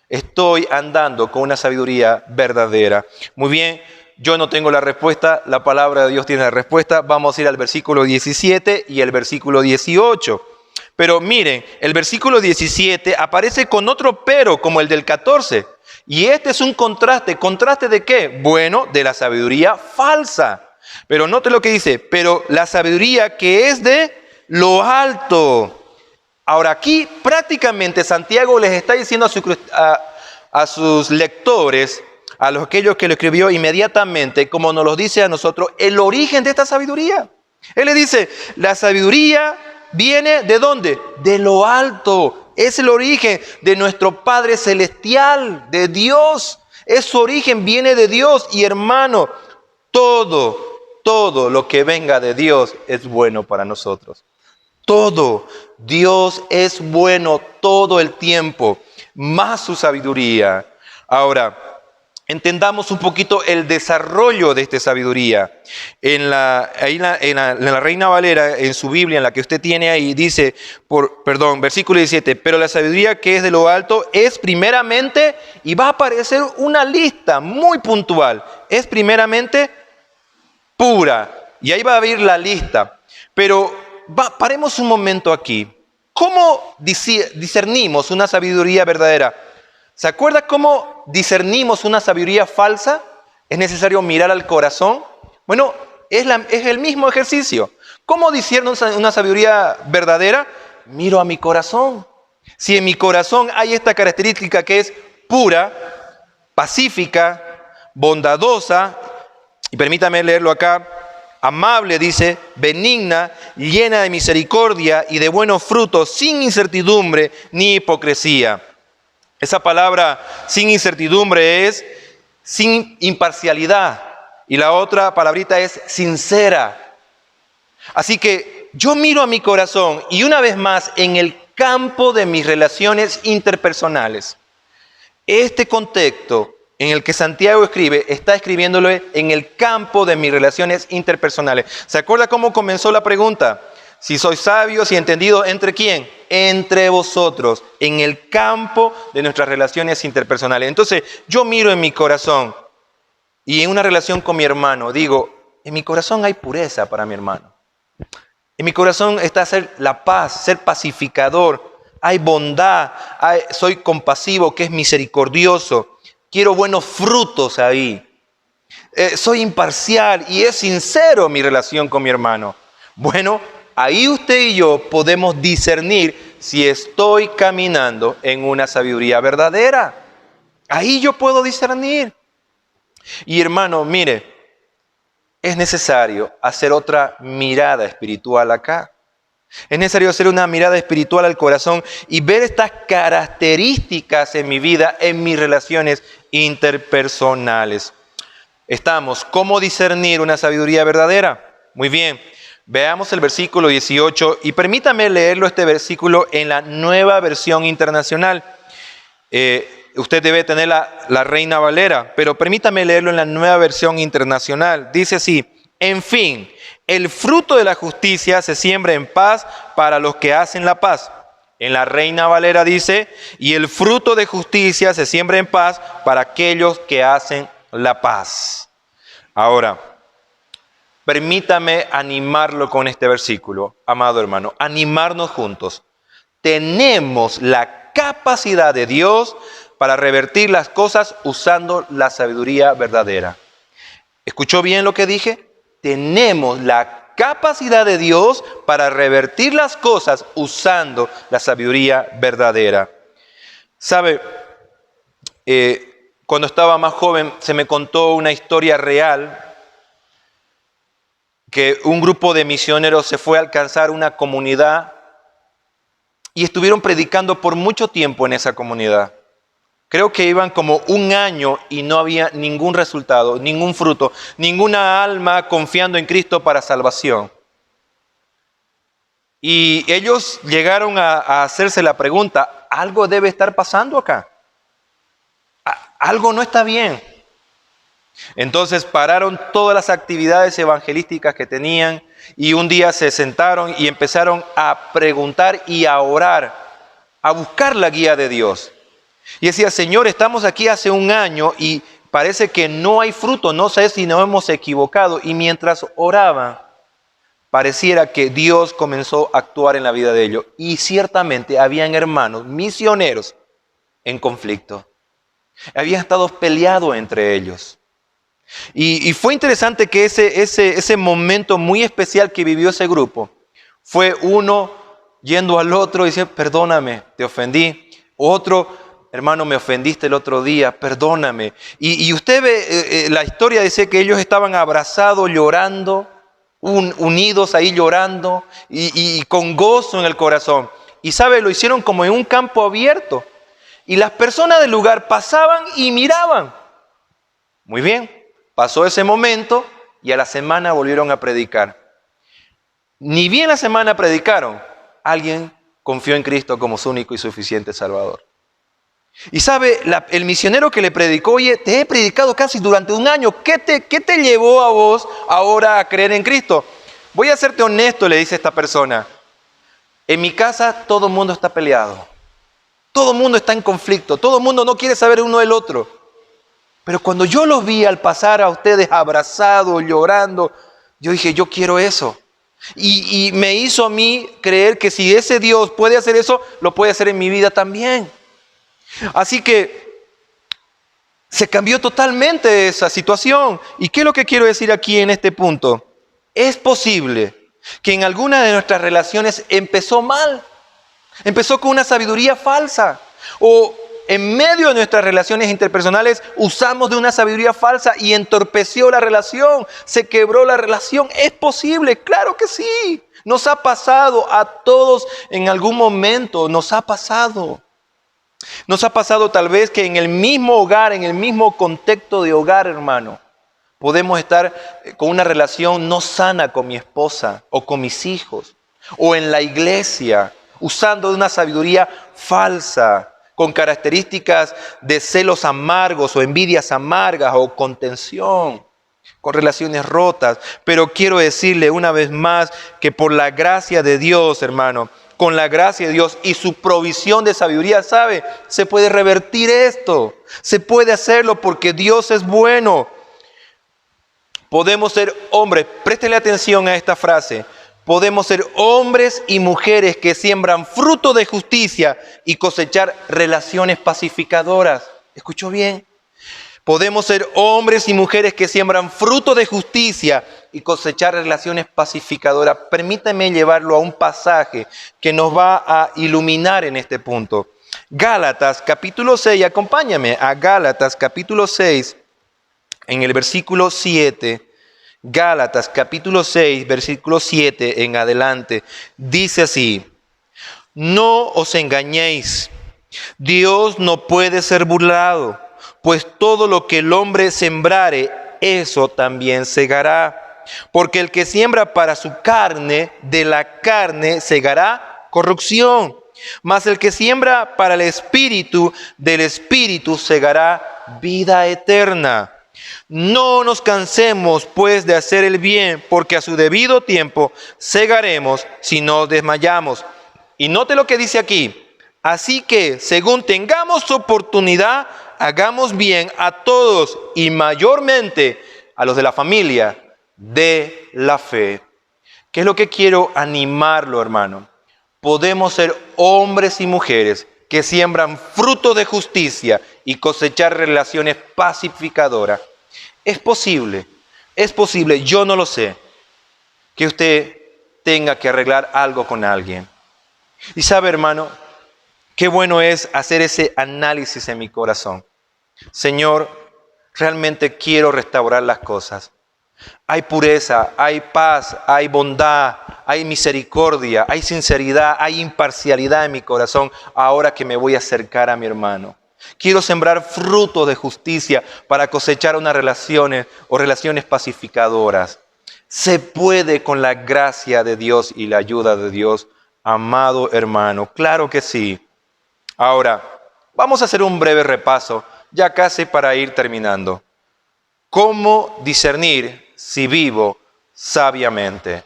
estoy andando con una sabiduría verdadera? Muy bien, yo no tengo la respuesta, la palabra de Dios tiene la respuesta. Vamos a ir al versículo 17 y el versículo 18. Pero miren, el versículo 17 aparece con otro pero como el del 14. Y este es un contraste. ¿Contraste de qué? Bueno, de la sabiduría falsa. Pero note lo que dice, pero la sabiduría que es de lo alto. Ahora aquí prácticamente Santiago les está diciendo a sus lectores, a aquellos que lo escribió inmediatamente, como nos lo dice a nosotros, el origen de esta sabiduría. Él le dice, la sabiduría viene ¿de dónde? De lo alto. Es el origen de nuestro Padre Celestial, de Dios. Es su origen, viene de Dios. Y hermano, todo lo que venga de Dios es bueno para nosotros. Todo. Dios es bueno todo el tiempo, más su sabiduría. Ahora, entendamos un poquito el desarrollo de esta sabiduría. En la Reina Valera, en su Biblia, en la que usted tiene ahí, dice, versículo 17, pero la sabiduría que es de lo alto es primeramente, y va a aparecer una lista muy puntual, es primeramente pura. Y ahí va a haber la lista. Pero paremos un momento aquí. ¿Cómo discernimos una sabiduría verdadera? ¿Se acuerda cómo discernimos una sabiduría falsa? ¿Es necesario mirar al corazón? Bueno, es el mismo ejercicio. ¿Cómo discierno una sabiduría verdadera? Miro a mi corazón. Si en mi corazón hay esta característica que es pura, pacífica, bondadosa, y permítame leerlo acá, amable, dice, benigna, llena de misericordia y de buenos frutos, sin incertidumbre ni hipocresía. Esa palabra sin incertidumbre es sin imparcialidad. Y la otra palabrita es sincera. Así que yo miro a mi corazón y una vez más en el campo de mis relaciones interpersonales. Este contexto en el que Santiago escribe, está escribiéndolo en el campo de mis relaciones interpersonales. ¿Se acuerda cómo comenzó la pregunta? Si sois sabios y entendidos, ¿entre quién? Entre vosotros, en el campo de nuestras relaciones interpersonales. Entonces, yo miro en mi corazón y en una relación con mi hermano, digo, en mi corazón hay pureza para mi hermano. En mi corazón está la paz, ser pacificador. Hay bondad, soy compasivo, que es misericordioso. Quiero buenos frutos ahí. Soy imparcial y es sincero mi relación con mi hermano. Bueno, ahí usted y yo podemos discernir si estoy caminando en una sabiduría verdadera. Ahí yo puedo discernir. Y hermano, mire, es necesario hacer otra mirada espiritual acá. Es necesario hacer una mirada espiritual al corazón y ver estas características en mi vida, en mis relaciones interpersonales. ¿Cómo discernir una sabiduría verdadera? Muy bien, veamos el versículo 18 y permítame leerlo este versículo en la Nueva Versión Internacional. Usted debe tener la Reina Valera, pero permítame leerlo en la Nueva Versión Internacional. Dice así: en fin, el fruto de la justicia se siembra en paz para los que hacen la paz. En la Reina Valera dice, y el fruto de justicia se siembra en paz para aquellos que hacen la paz. Ahora, permítame animarlo con este versículo, amado hermano, animarnos juntos. Tenemos la capacidad de Dios para revertir las cosas usando la sabiduría verdadera. ¿Escuchó bien lo que dije? Tenemos la capacidad de Dios para revertir las cosas usando la sabiduría verdadera. ¿Sabe? Cuando estaba más joven se me contó una historia real que un grupo de misioneros se fue a alcanzar una comunidad y estuvieron predicando por mucho tiempo en esa comunidad. Creo que iban como un año y no había ningún resultado, ningún fruto, ninguna alma confiando en Cristo para salvación. Y ellos llegaron a hacerse la pregunta, algo debe estar pasando acá. Algo no está bien. Entonces pararon todas las actividades evangelísticas que tenían y un día se sentaron y empezaron a preguntar y a orar, a buscar la guía de Dios. Y decía, Señor, estamos aquí hace un año y parece que no hay fruto, no sé si nos hemos equivocado. Y mientras oraban, pareciera que Dios comenzó a actuar en la vida de ellos. Y ciertamente habían hermanos misioneros en conflicto. Habían estado peleados entre ellos. Y fue interesante que ese momento muy especial que vivió ese grupo fue uno yendo al otro y diciendo, perdóname, te ofendí. Otro, hermano, me ofendiste el otro día, perdóname. Y usted ve, la historia dice que ellos estaban abrazados, llorando, unidos ahí llorando y con gozo en el corazón. Y sabe, lo hicieron como en un campo abierto. Y las personas del lugar pasaban y miraban. Muy bien, pasó ese momento y a la semana volvieron a predicar. Ni bien la semana predicaron, alguien confió en Cristo como su único y suficiente Salvador. Y sabe, el misionero que le predicó, oye, te he predicado casi durante un año, ¿qué te llevó a vos ahora a creer en Cristo? Voy a serte honesto, le dice esta persona. En mi casa todo el mundo está peleado, todo el mundo está en conflicto, todo el mundo no quiere saber uno del otro. Pero cuando yo los vi al pasar a ustedes abrazados, llorando, yo dije, yo quiero eso. Y me hizo a mí creer que si ese Dios puede hacer eso, lo puede hacer en mi vida también. Así que se cambió totalmente esa situación. ¿Y qué es lo que quiero decir aquí en este punto? Es posible que en alguna de nuestras relaciones empezó mal. Empezó con una sabiduría falsa. O en medio de nuestras relaciones interpersonales usamos de una sabiduría falsa y entorpeció la relación, se quebró la relación. ¿Es posible? Claro que sí. Nos ha pasado a todos en algún momento, nos ha pasado. Nos ha pasado tal vez que en el mismo hogar, en el mismo contexto de hogar, hermano, podemos estar con una relación no sana con mi esposa o con mis hijos, o en la iglesia, usando de una sabiduría falsa, con características de celos amargos o envidias amargas o contención, con relaciones rotas. Pero quiero decirle una vez más que por la gracia de Dios, hermano, con la gracia de Dios y su provisión de sabiduría, ¿sabe? Se puede revertir esto, se puede hacerlo porque Dios es bueno. Podemos ser hombres, préstele atención a esta frase, podemos ser hombres y mujeres que siembran fruto de justicia y cosechar relaciones pacificadoras. ¿Escuchó bien? Podemos ser hombres y mujeres que siembran fruto de justicia y cosechar relaciones pacificadoras. Permítame llevarlo a un pasaje que nos va a iluminar en este punto. Gálatas capítulo 6, acompáñame a Gálatas capítulo 6, en el versículo 7. Gálatas capítulo 6, versículo 7 en adelante. Dice así: no os engañéis, Dios no puede ser burlado, pues todo lo que el hombre sembrare, eso también segará. Porque el que siembra para su carne, de la carne segará corrupción. Mas el que siembra para el Espíritu, del Espíritu segará vida eterna. No nos cansemos pues de hacer el bien, porque a su debido tiempo segaremos si no desmayamos. Y note lo que dice aquí: así que según tengamos oportunidad, hagamos bien a todos y mayormente a los de la familia de la fe. ¿Qué es lo que quiero animarlo, hermano? Podemos ser hombres y mujeres que siembran fruto de justicia y cosechar relaciones pacificadoras. Es posible, yo no lo sé, que usted tenga que arreglar algo con alguien. Y sabe, hermano, qué bueno es hacer ese análisis en mi corazón. Señor, realmente quiero restaurar las cosas. Hay pureza, hay paz, hay bondad, hay misericordia, hay sinceridad, hay imparcialidad en mi corazón ahora que me voy a acercar a mi hermano. Quiero sembrar frutos de justicia para cosechar unas relaciones o relaciones pacificadoras. Se puede con la gracia de Dios y la ayuda de Dios, amado hermano. Claro que sí. Ahora, vamos a hacer un breve repaso, ya casi para ir terminando. ¿Cómo discernir si vivo sabiamente?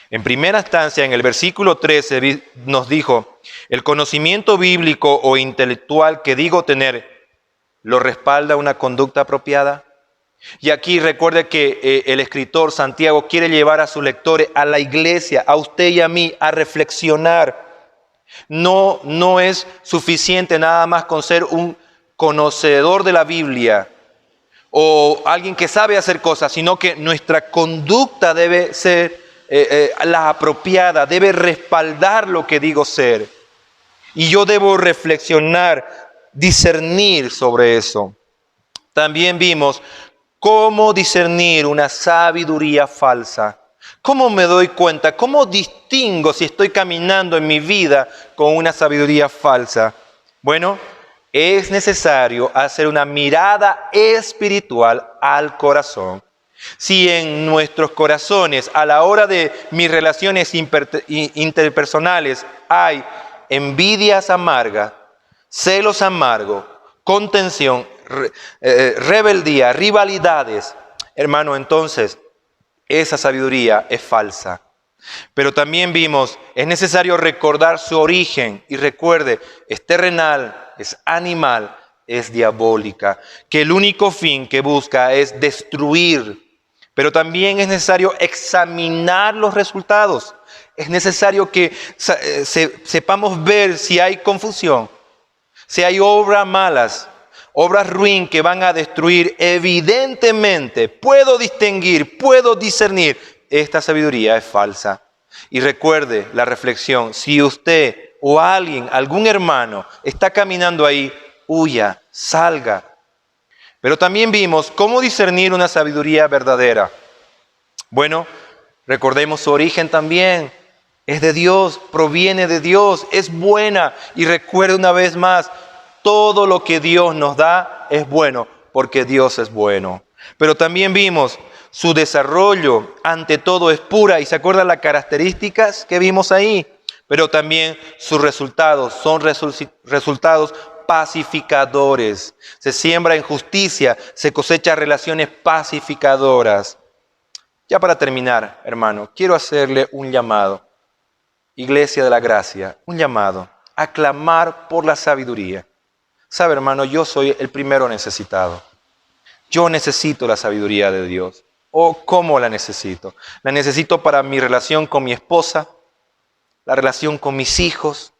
En primera instancia, en el versículo 13 nos dijo: el conocimiento bíblico o intelectual que digo tener, ¿lo respalda una conducta apropiada? Y aquí recuerde que el escritor Santiago quiere llevar a sus lectores, a la iglesia, a usted y a mí, a reflexionar. No es suficiente nada más con ser un conocedor de la Biblia o alguien que sabe hacer cosas, sino que nuestra conducta debe ser la apropiada, debe respaldar lo que digo ser. Y yo debo reflexionar, discernir sobre eso. También vimos cómo discernir una sabiduría falsa. ¿Cómo me doy cuenta? ¿Cómo distingo si estoy caminando en mi vida con una sabiduría falsa? Bueno, es necesario hacer una mirada espiritual al corazón. Si en nuestros corazones, a la hora de mis relaciones interpersonales, hay envidias amargas, celos amargos, contención, rebeldía, rivalidades, hermano, entonces esa sabiduría es falsa. Pero también vimos, es necesario recordar su origen. Y recuerde, es terrenal, es animal, es diabólica. Que el único fin que busca es destruir. Pero también es necesario examinar los resultados. Es necesario que sepamos ver si hay confusión, si hay obras malas, obras ruin que van a destruir. Evidentemente, puedo distinguir, puedo discernir, esta sabiduría es falsa. Y recuerde la reflexión, si usted o alguien, algún hermano, está caminando ahí, huya, salga. Pero también vimos cómo discernir una sabiduría verdadera. Bueno, recordemos su origen también. Es de Dios, proviene de Dios, es buena. Y recuerde una vez más, todo lo que Dios nos da es bueno, porque Dios es bueno. Pero también vimos su desarrollo, ante todo es pura. ¿Y se acuerdan las características que vimos ahí? Pero también sus resultados son resultados pacificadores. Se siembra en justicia, se cosecha relaciones pacificadoras. Ya para terminar, hermano, quiero hacerle un llamado. Iglesia de la Gracia, un llamado a clamar por la sabiduría. Sabe, hermano, yo soy el primero necesitado. Yo necesito la sabiduría de Dios. ¿Cómo la necesito? La necesito para mi relación con mi esposa, la relación con mis hijos,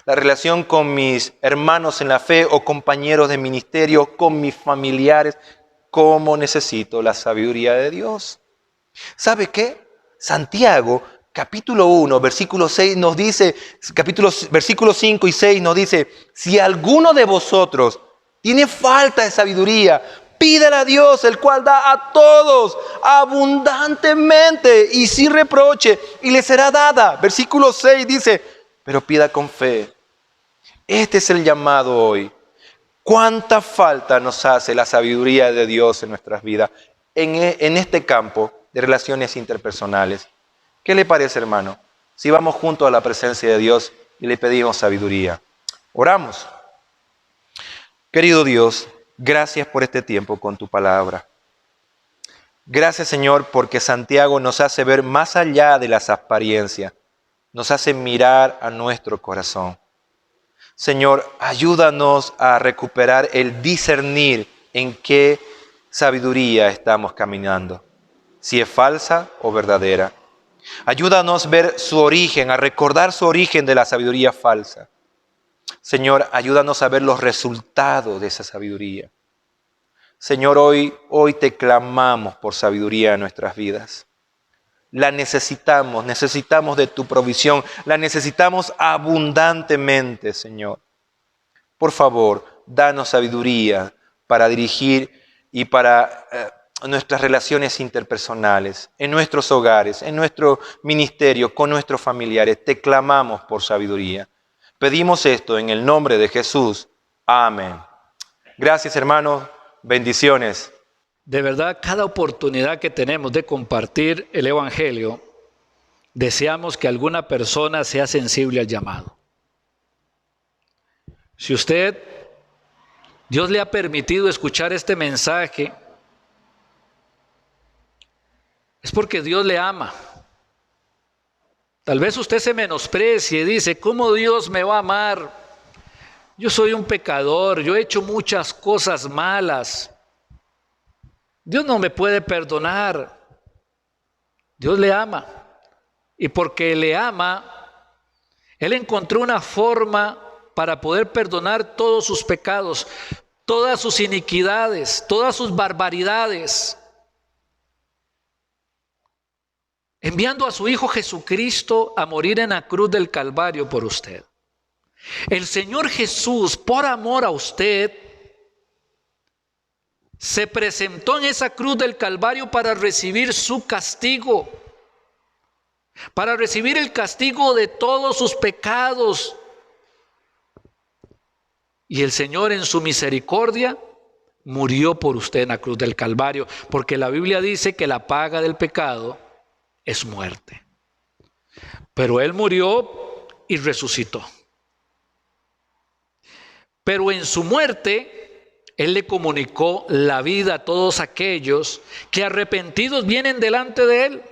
la relación con mis hermanos en la fe o compañeros de ministerio, con mis familiares. ¿Cómo necesito la sabiduría de Dios? ¿Sabe qué? Santiago, capítulo 1, versículo 6 nos dice, versículos 5 y 6 nos dice, si alguno de vosotros tiene falta de sabiduría, pídala a Dios, el cual da a todos abundantemente y sin reproche, y le será dada. Versículo 6 dice, pero pida con fe. Este es el llamado hoy. ¿Cuánta falta nos hace la sabiduría de Dios en nuestras vidas en este campo de relaciones interpersonales? ¿Qué le parece, hermano? Si vamos juntos a la presencia de Dios y le pedimos sabiduría. Oramos. Querido Dios, gracias por este tiempo con tu palabra. Gracias, Señor, porque Santiago nos hace ver más allá de las apariencias. Nos hace mirar a nuestro corazón. Señor, ayúdanos a recuperar el discernir en qué sabiduría estamos caminando. Si es falsa o verdadera. Ayúdanos a ver su origen, a recordar su origen de la sabiduría falsa. Señor, ayúdanos a ver los resultados de esa sabiduría. Señor, hoy te clamamos por sabiduría en nuestras vidas. La necesitamos de tu provisión, la necesitamos abundantemente, Señor. Por favor, danos sabiduría para dirigir y para nuestras relaciones interpersonales, en nuestros hogares, en nuestro ministerio, con nuestros familiares. Te clamamos por sabiduría. Pedimos esto en el nombre de Jesús. Amén. Gracias, hermanos. Bendiciones. De verdad, cada oportunidad que tenemos de compartir el Evangelio, deseamos que alguna persona sea sensible al llamado. Si Dios le ha permitido escuchar este mensaje, es porque Dios le ama. Tal vez usted se menosprecie y dice, ¿cómo Dios me va a amar? Yo soy un pecador, yo he hecho muchas cosas malas. Dios no me puede perdonar. Dios le ama. Y porque le ama, Él encontró una forma para poder perdonar todos sus pecados, todas sus iniquidades, todas sus barbaridades. Enviando a su Hijo Jesucristo a morir en la cruz del Calvario por usted. El Señor Jesús, por amor a usted, se presentó en esa cruz del Calvario para recibir su castigo, para recibir el castigo de todos sus pecados. Y el Señor en su misericordia murió por usted en la cruz del Calvario, porque la Biblia dice que la paga del pecado es muerte. Pero Él murió y resucitó. Pero en su muerte, Él le comunicó la vida a todos aquellos que arrepentidos vienen delante de Él.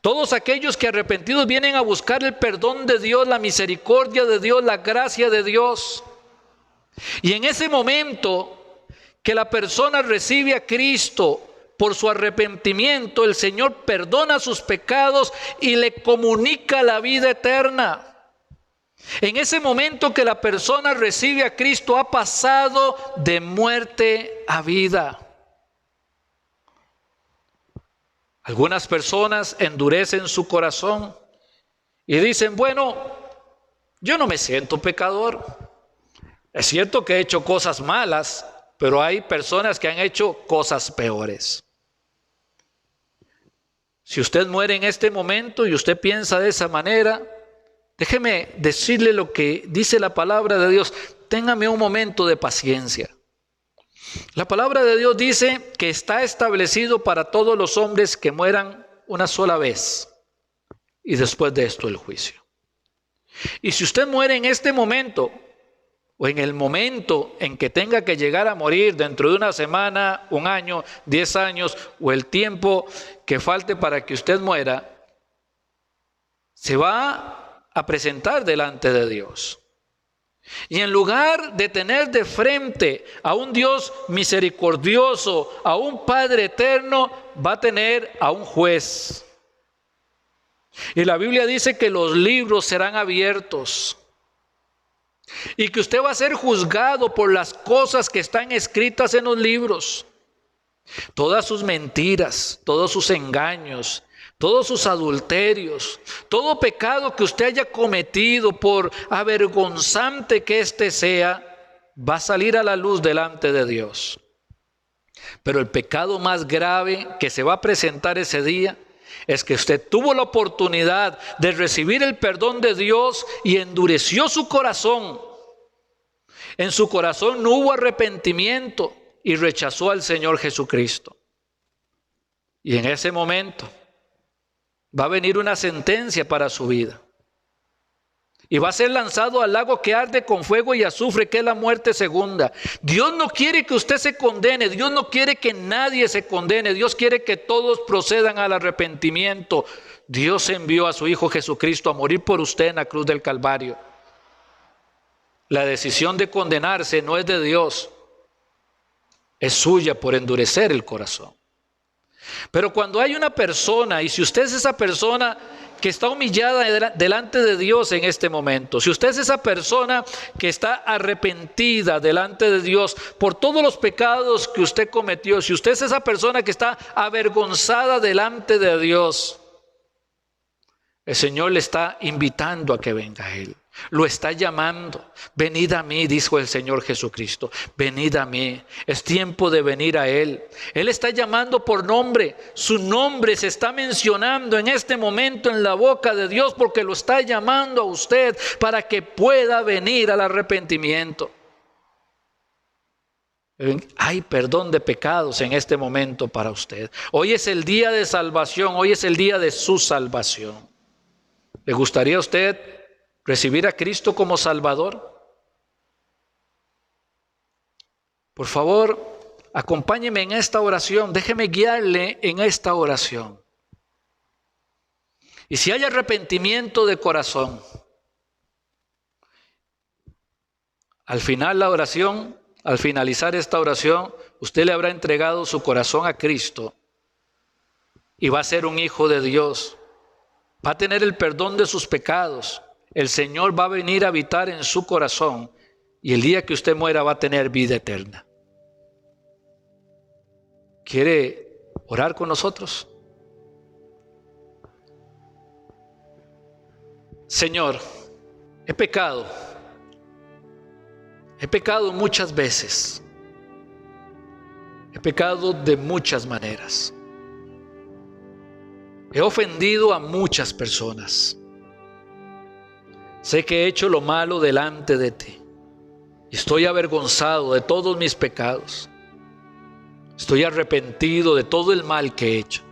Todos aquellos que arrepentidos vienen a buscar el perdón de Dios, la misericordia de Dios, la gracia de Dios. Y en ese momento que la persona recibe a Cristo por su arrepentimiento, el Señor perdona sus pecados y le comunica la vida eterna. En ese momento que la persona recibe a Cristo, ha pasado de muerte a vida. Algunas personas endurecen su corazón y dicen, bueno, yo no me siento pecador. Es cierto que he hecho cosas malas, pero hay personas que han hecho cosas peores. Si usted muere en este momento y usted piensa de esa manera, déjeme decirle lo que dice la palabra de Dios. Téngame un momento de paciencia. La palabra de Dios dice que está establecido para todos los hombres que mueran una sola vez y después de esto el juicio. Y si usted muere en este momento o en el momento en que tenga que llegar a morir dentro de una semana, un año, 10 años o el tiempo que falte para que usted muera, se va a presentar delante de Dios. Y en lugar de tener de frente a un Dios misericordioso, a un Padre eterno, va a tener a un juez. Y la Biblia dice que los libros serán abiertos y que usted va a ser juzgado por las cosas que están escritas en los libros. Todas sus mentiras, todos sus engaños, todos sus adulterios, todo pecado que usted haya cometido, por avergonzante que éste sea, va a salir a la luz delante de Dios. Pero el pecado más grave que se va a presentar ese día es que usted tuvo la oportunidad de recibir el perdón de Dios y endureció su corazón. En su corazón no hubo arrepentimiento y rechazó al Señor Jesucristo. Y en ese momento va a venir una sentencia para su vida. Y va a ser lanzado al lago que arde con fuego y azufre, que es la muerte segunda. Dios no quiere que usted se condene. Dios no quiere que nadie se condene. Dios quiere que todos procedan al arrepentimiento. Dios envió a su Hijo Jesucristo a morir por usted en la cruz del Calvario. La decisión de condenarse no es de Dios. Es suya por endurecer el corazón. Pero cuando hay una persona, y si usted es esa persona que está humillada delante de Dios en este momento, si usted es esa persona que está arrepentida delante de Dios por todos los pecados que usted cometió, si usted es esa persona que está avergonzada delante de Dios, el Señor le está invitando a que venga a Él. Lo está llamando. Venid a mí, dijo el Señor Jesucristo. Venid a mí. Es tiempo de venir a Él. Él está llamando por nombre. Su nombre se está mencionando en este momento en la boca de Dios, porque lo está llamando a usted para que pueda venir al arrepentimiento. Hay perdón de pecados en este momento para usted. Hoy es el día de salvación. Hoy es el día de su salvación. ¿Le gustaría a usted recibir a Cristo como Salvador? Por favor, acompáñeme en esta oración. Déjeme guiarle en esta oración. Y si hay arrepentimiento de corazón, al finalizar esta oración, usted le habrá entregado su corazón a Cristo y va a ser un hijo de Dios. Va a tener el perdón de sus pecados. El Señor va a venir a habitar en su corazón y el día que usted muera va a tener vida eterna. ¿Quiere orar con nosotros? Señor, he pecado. He pecado muchas veces. He pecado de muchas maneras. He ofendido a muchas personas. Sé que he hecho lo malo delante de ti. Estoy avergonzado de todos mis pecados. Estoy arrepentido de todo el mal que he hecho.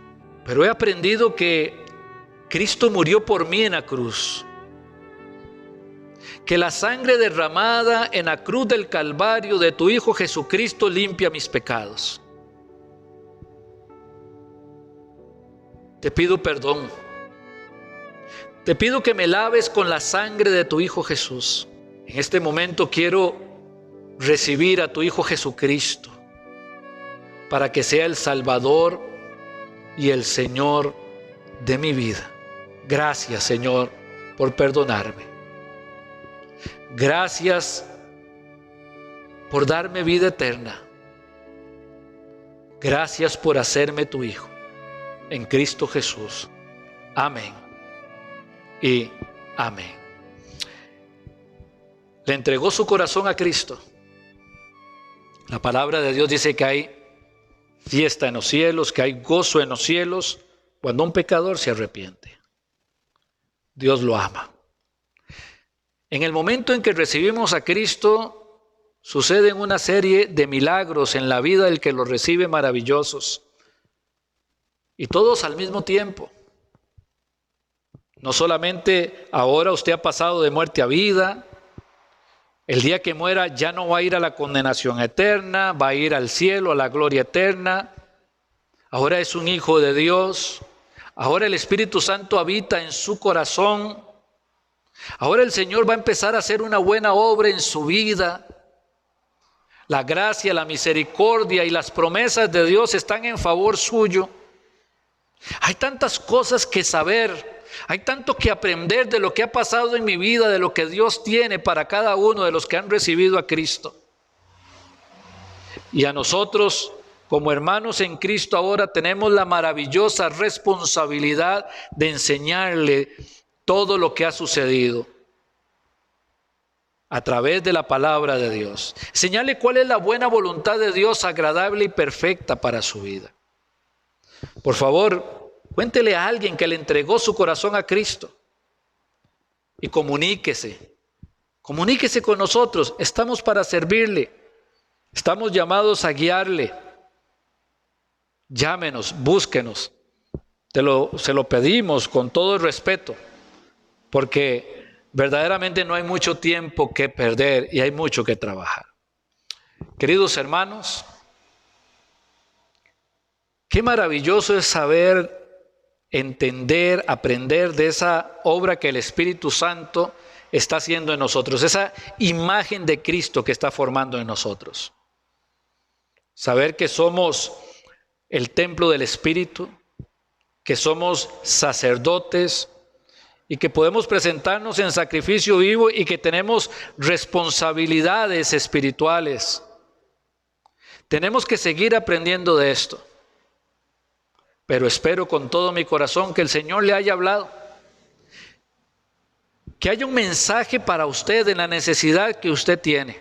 Pero he aprendido que Cristo murió por mí en la cruz. Que la sangre derramada en la cruz del Calvario de tu Hijo Jesucristo limpia mis pecados. Te pido perdón. Te pido que me laves con la sangre de tu Hijo Jesús. En este momento quiero recibir a tu Hijo Jesucristo para que sea el Salvador y el Señor de mi vida. Gracias, Señor, por perdonarme. Gracias por darme vida eterna. Gracias por hacerme tu Hijo. En Cristo Jesús. Amén y amén. le entregó su corazón a Cristo, la palabra de Dios dice que hay fiesta en los cielos, que hay gozo en los cielos cuando un pecador se arrepiente. Dios lo ama. En el momento en que recibimos a Cristo, suceden una serie de milagros en la vida del que los recibe maravillosos. Y todos al mismo tiempo. No solamente ahora usted ha pasado de muerte a vida, el día que muera ya no va a ir a la condenación eterna, va a ir al cielo, a la gloria eterna. Ahora es un hijo de Dios. Ahora el Espíritu Santo habita en su corazón. Ahora el Señor va a empezar a hacer una buena obra en su vida. La gracia, la misericordia y las promesas de Dios están en favor suyo. Hay tantas cosas que saber, hay tanto que aprender de lo que ha pasado en mi vida, de lo que Dios tiene para cada uno de los que han recibido a Cristo. Y a nosotros, como hermanos en Cristo, ahora tenemos la maravillosa responsabilidad de enseñarle todo lo que ha sucedido a través de la palabra de Dios. Enseñarle cuál es la buena voluntad de Dios, agradable y perfecta para su vida. Por favor, cuéntele a alguien que le entregó su corazón a Cristo y comuníquese. Comuníquese con nosotros. Estamos para servirle. Estamos llamados a guiarle. Llámenos, búsquenos. Se lo pedimos con todo el respeto, porque verdaderamente no hay mucho tiempo que perder y hay mucho que trabajar. Queridos hermanos, qué maravilloso es saber, entender, aprender de esa obra que el Espíritu Santo está haciendo en nosotros, esa imagen de Cristo que está formando en nosotros. Saber que somos el templo del Espíritu, que somos sacerdotes y que podemos presentarnos en sacrificio vivo y que tenemos responsabilidades espirituales. Tenemos que seguir aprendiendo de esto. Pero espero con todo mi corazón que el Señor le haya hablado. Que haya un mensaje para usted en la necesidad que usted tiene.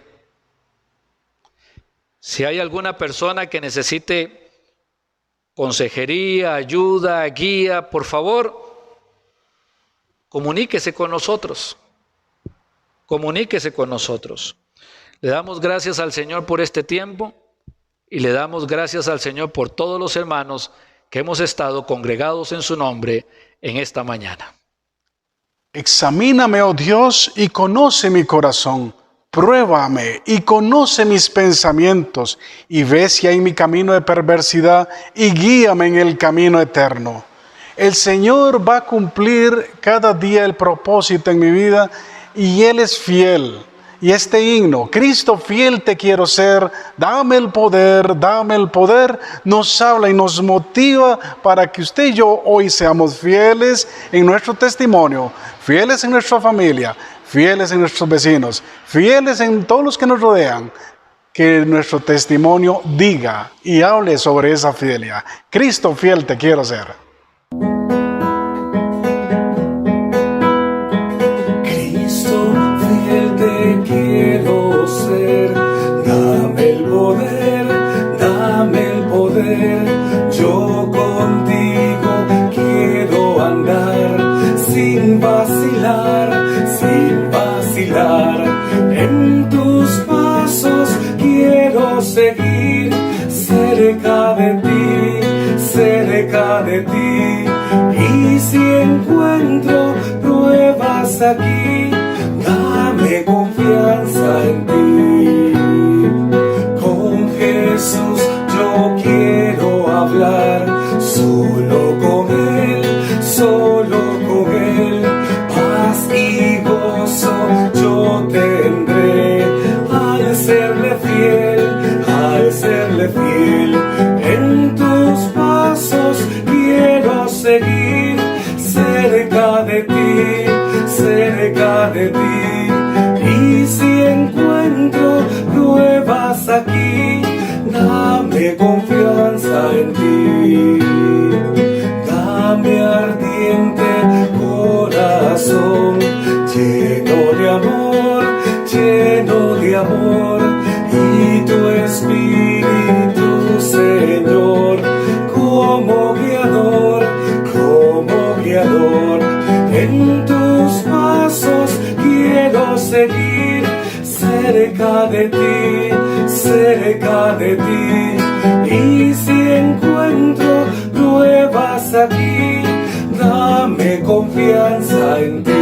Si hay alguna persona que necesite consejería, ayuda, guía, por favor, comuníquese con nosotros. Comuníquese con nosotros. Le damos gracias al Señor por este tiempo y le damos gracias al Señor por todos los hermanos que hemos estado congregados en su nombre en esta mañana. Examíname, oh Dios, y conoce mi corazón. Pruébame y conoce mis pensamientos, y ve si hay mi camino de perversidad, y guíame en el camino eterno. El Señor va a cumplir cada día el propósito en mi vida, y Él es fiel. Y este himno, Cristo fiel te quiero ser, dame el poder, nos habla y nos motiva para que usted y yo hoy seamos fieles en nuestro testimonio, fieles en nuestra familia, fieles en nuestros vecinos, fieles en todos los que nos rodean. Que nuestro testimonio diga y hable sobre esa fidelidad. Cristo fiel te quiero ser. Cristo fiel te quiero ser, dame el poder, yo contigo quiero andar sin vacilar, en tus pasos quiero seguir, cerca de ti, y si encuentro pruebas aquí, dame confianza en ti. Con Jesús yo quiero hablar, solo con Él, paz y gozo yo tendré, al serle fiel, en tus pasos quiero seguir, cerca de ti, de amor y tu Espíritu, Señor, como guiador, en tus pasos quiero seguir, cerca de ti, y si encuentro pruebas aquí, dame confianza en ti.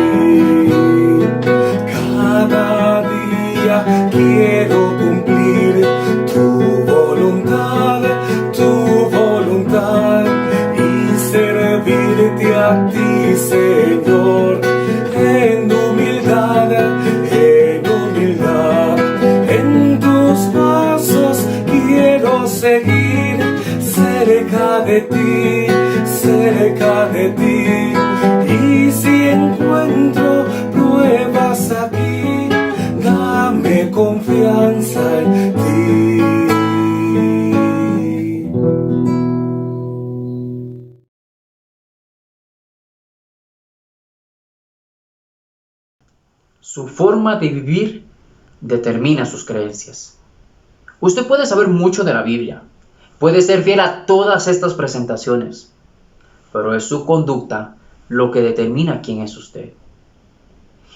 Cada día quiero cumplir tu voluntad, y servirte a ti, Señor, en humildad, en tus pasos quiero seguir, cerca de ti, y si encuentro pruebas aquí, dame confianza en ti. Su forma de vivir determina sus creencias. Usted puede saber mucho de la Biblia, puede ser fiel a todas estas presentaciones, pero es su conducta lo que determina quién es usted.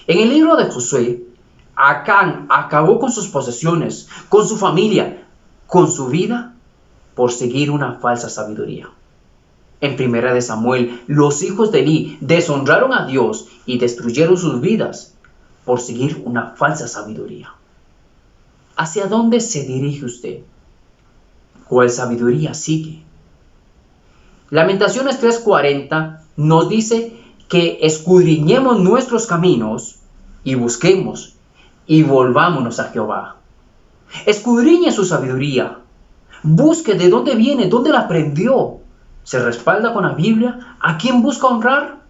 En el libro de Josué, Acán acabó con sus posesiones, con su familia, con su vida, por seguir una falsa sabiduría. En 1 Samuel, los hijos de Elí deshonraron a Dios y destruyeron sus vidas por seguir una falsa sabiduría. ¿Hacia dónde se dirige usted? ¿Cuál sabiduría sigue? Lamentaciones 3:40 nos dice que escudriñemos nuestros caminos y busquemos y volvámonos a Jehová. Escudriñe su sabiduría. Busque de dónde viene, dónde la aprendió. ¿Se respalda con la Biblia? ¿A quién busca honrar?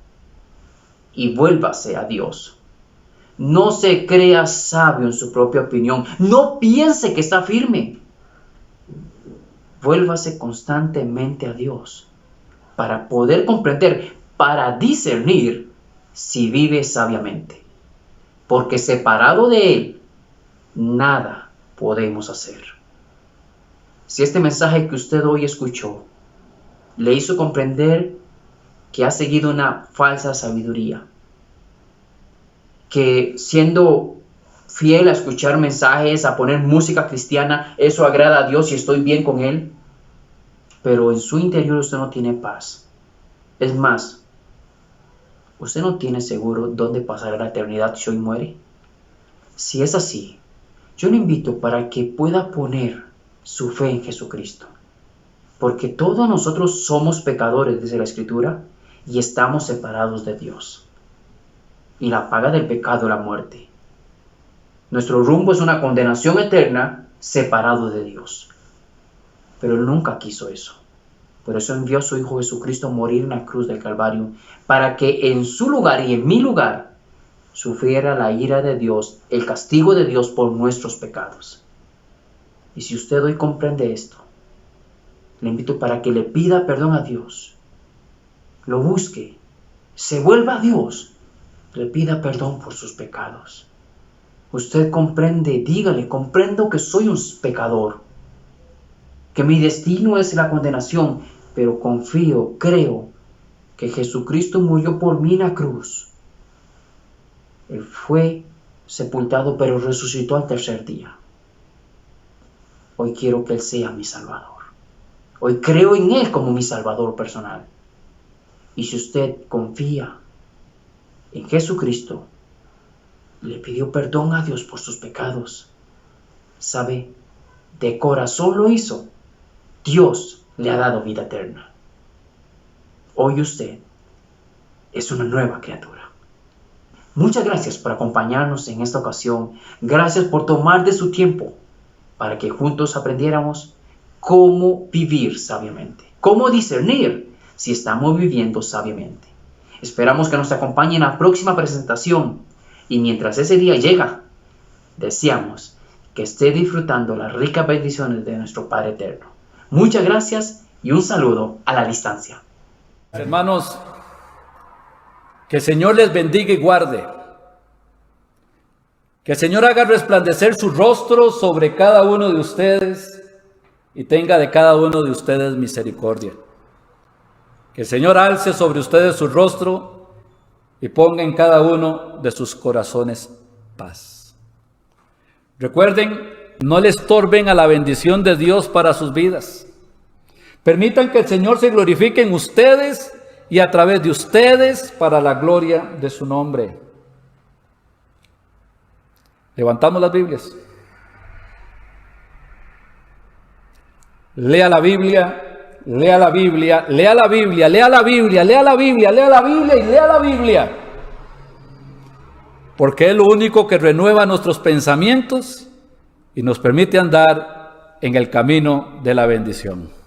Y vuélvase a Dios. No se crea sabio en su propia opinión. No piense que está firme. Vuélvase constantemente a Dios para poder comprender, para discernir si vive sabiamente. Porque separado de Él, nada podemos hacer. Si este mensaje que usted hoy escuchó le hizo comprender que ha seguido una falsa sabiduría, que siendo fiel a escuchar mensajes, a poner música cristiana, eso agrada a Dios y estoy bien con Él, pero en su interior usted no tiene paz. Es más, usted no tiene seguro dónde pasará la eternidad si hoy muere. Si es así, yo le invito para que pueda poner su fe en Jesucristo, porque todos nosotros somos pecadores, dice la Escritura, y estamos separados de Dios. Y la paga del pecado es la muerte. Nuestro rumbo es una condenación eterna, separado de Dios. Pero Él nunca quiso eso. Por eso envió a su Hijo Jesucristo a morir en la cruz del Calvario, para que en su lugar y en mi lugar sufriera la ira de Dios, el castigo de Dios por nuestros pecados. Y si usted hoy comprende esto, le invito para que le pida perdón a Dios, lo busque, se vuelva a Dios, le pida perdón por sus pecados. Usted comprende, dígale, comprendo que soy un pecador, que mi destino es la condenación, pero confío, creo que Jesucristo murió por mí en la cruz. Él fue sepultado, pero resucitó al tercer día. Hoy quiero que Él sea mi Salvador. Hoy creo en Él como mi Salvador personal. Y si usted confía en Jesucristo, le pidió perdón a Dios por sus pecados, sabe, de corazón lo hizo, Dios le ha dado vida eterna. Hoy usted es una nueva criatura. Muchas gracias por acompañarnos en esta ocasión. Gracias por tomar de su tiempo para que juntos aprendiéramos cómo vivir sabiamente, cómo discernir si estamos viviendo sabiamente. Esperamos que nos acompañe en la próxima presentación y mientras ese día llega, deseamos que esté disfrutando las ricas bendiciones de nuestro Padre Eterno. Muchas gracias y un saludo a la distancia. Hermanos, que el Señor les bendiga y guarde. Que el Señor haga resplandecer su rostro sobre cada uno de ustedes y tenga de cada uno de ustedes misericordia. Que el Señor alce sobre ustedes su rostro y ponga en cada uno de sus corazones paz. Recuerden, no le estorben a la bendición de Dios para sus vidas. Permitan que el Señor se glorifique en ustedes y a través de ustedes para la gloria de su nombre. Levantamos las Biblias. Lea la Biblia, lea la Biblia, lea la Biblia, lea la Biblia, lea la Biblia, lea la Biblia y lea la Biblia. Porque es lo único que renueva nuestros pensamientos y nos permite andar en el camino de la bendición.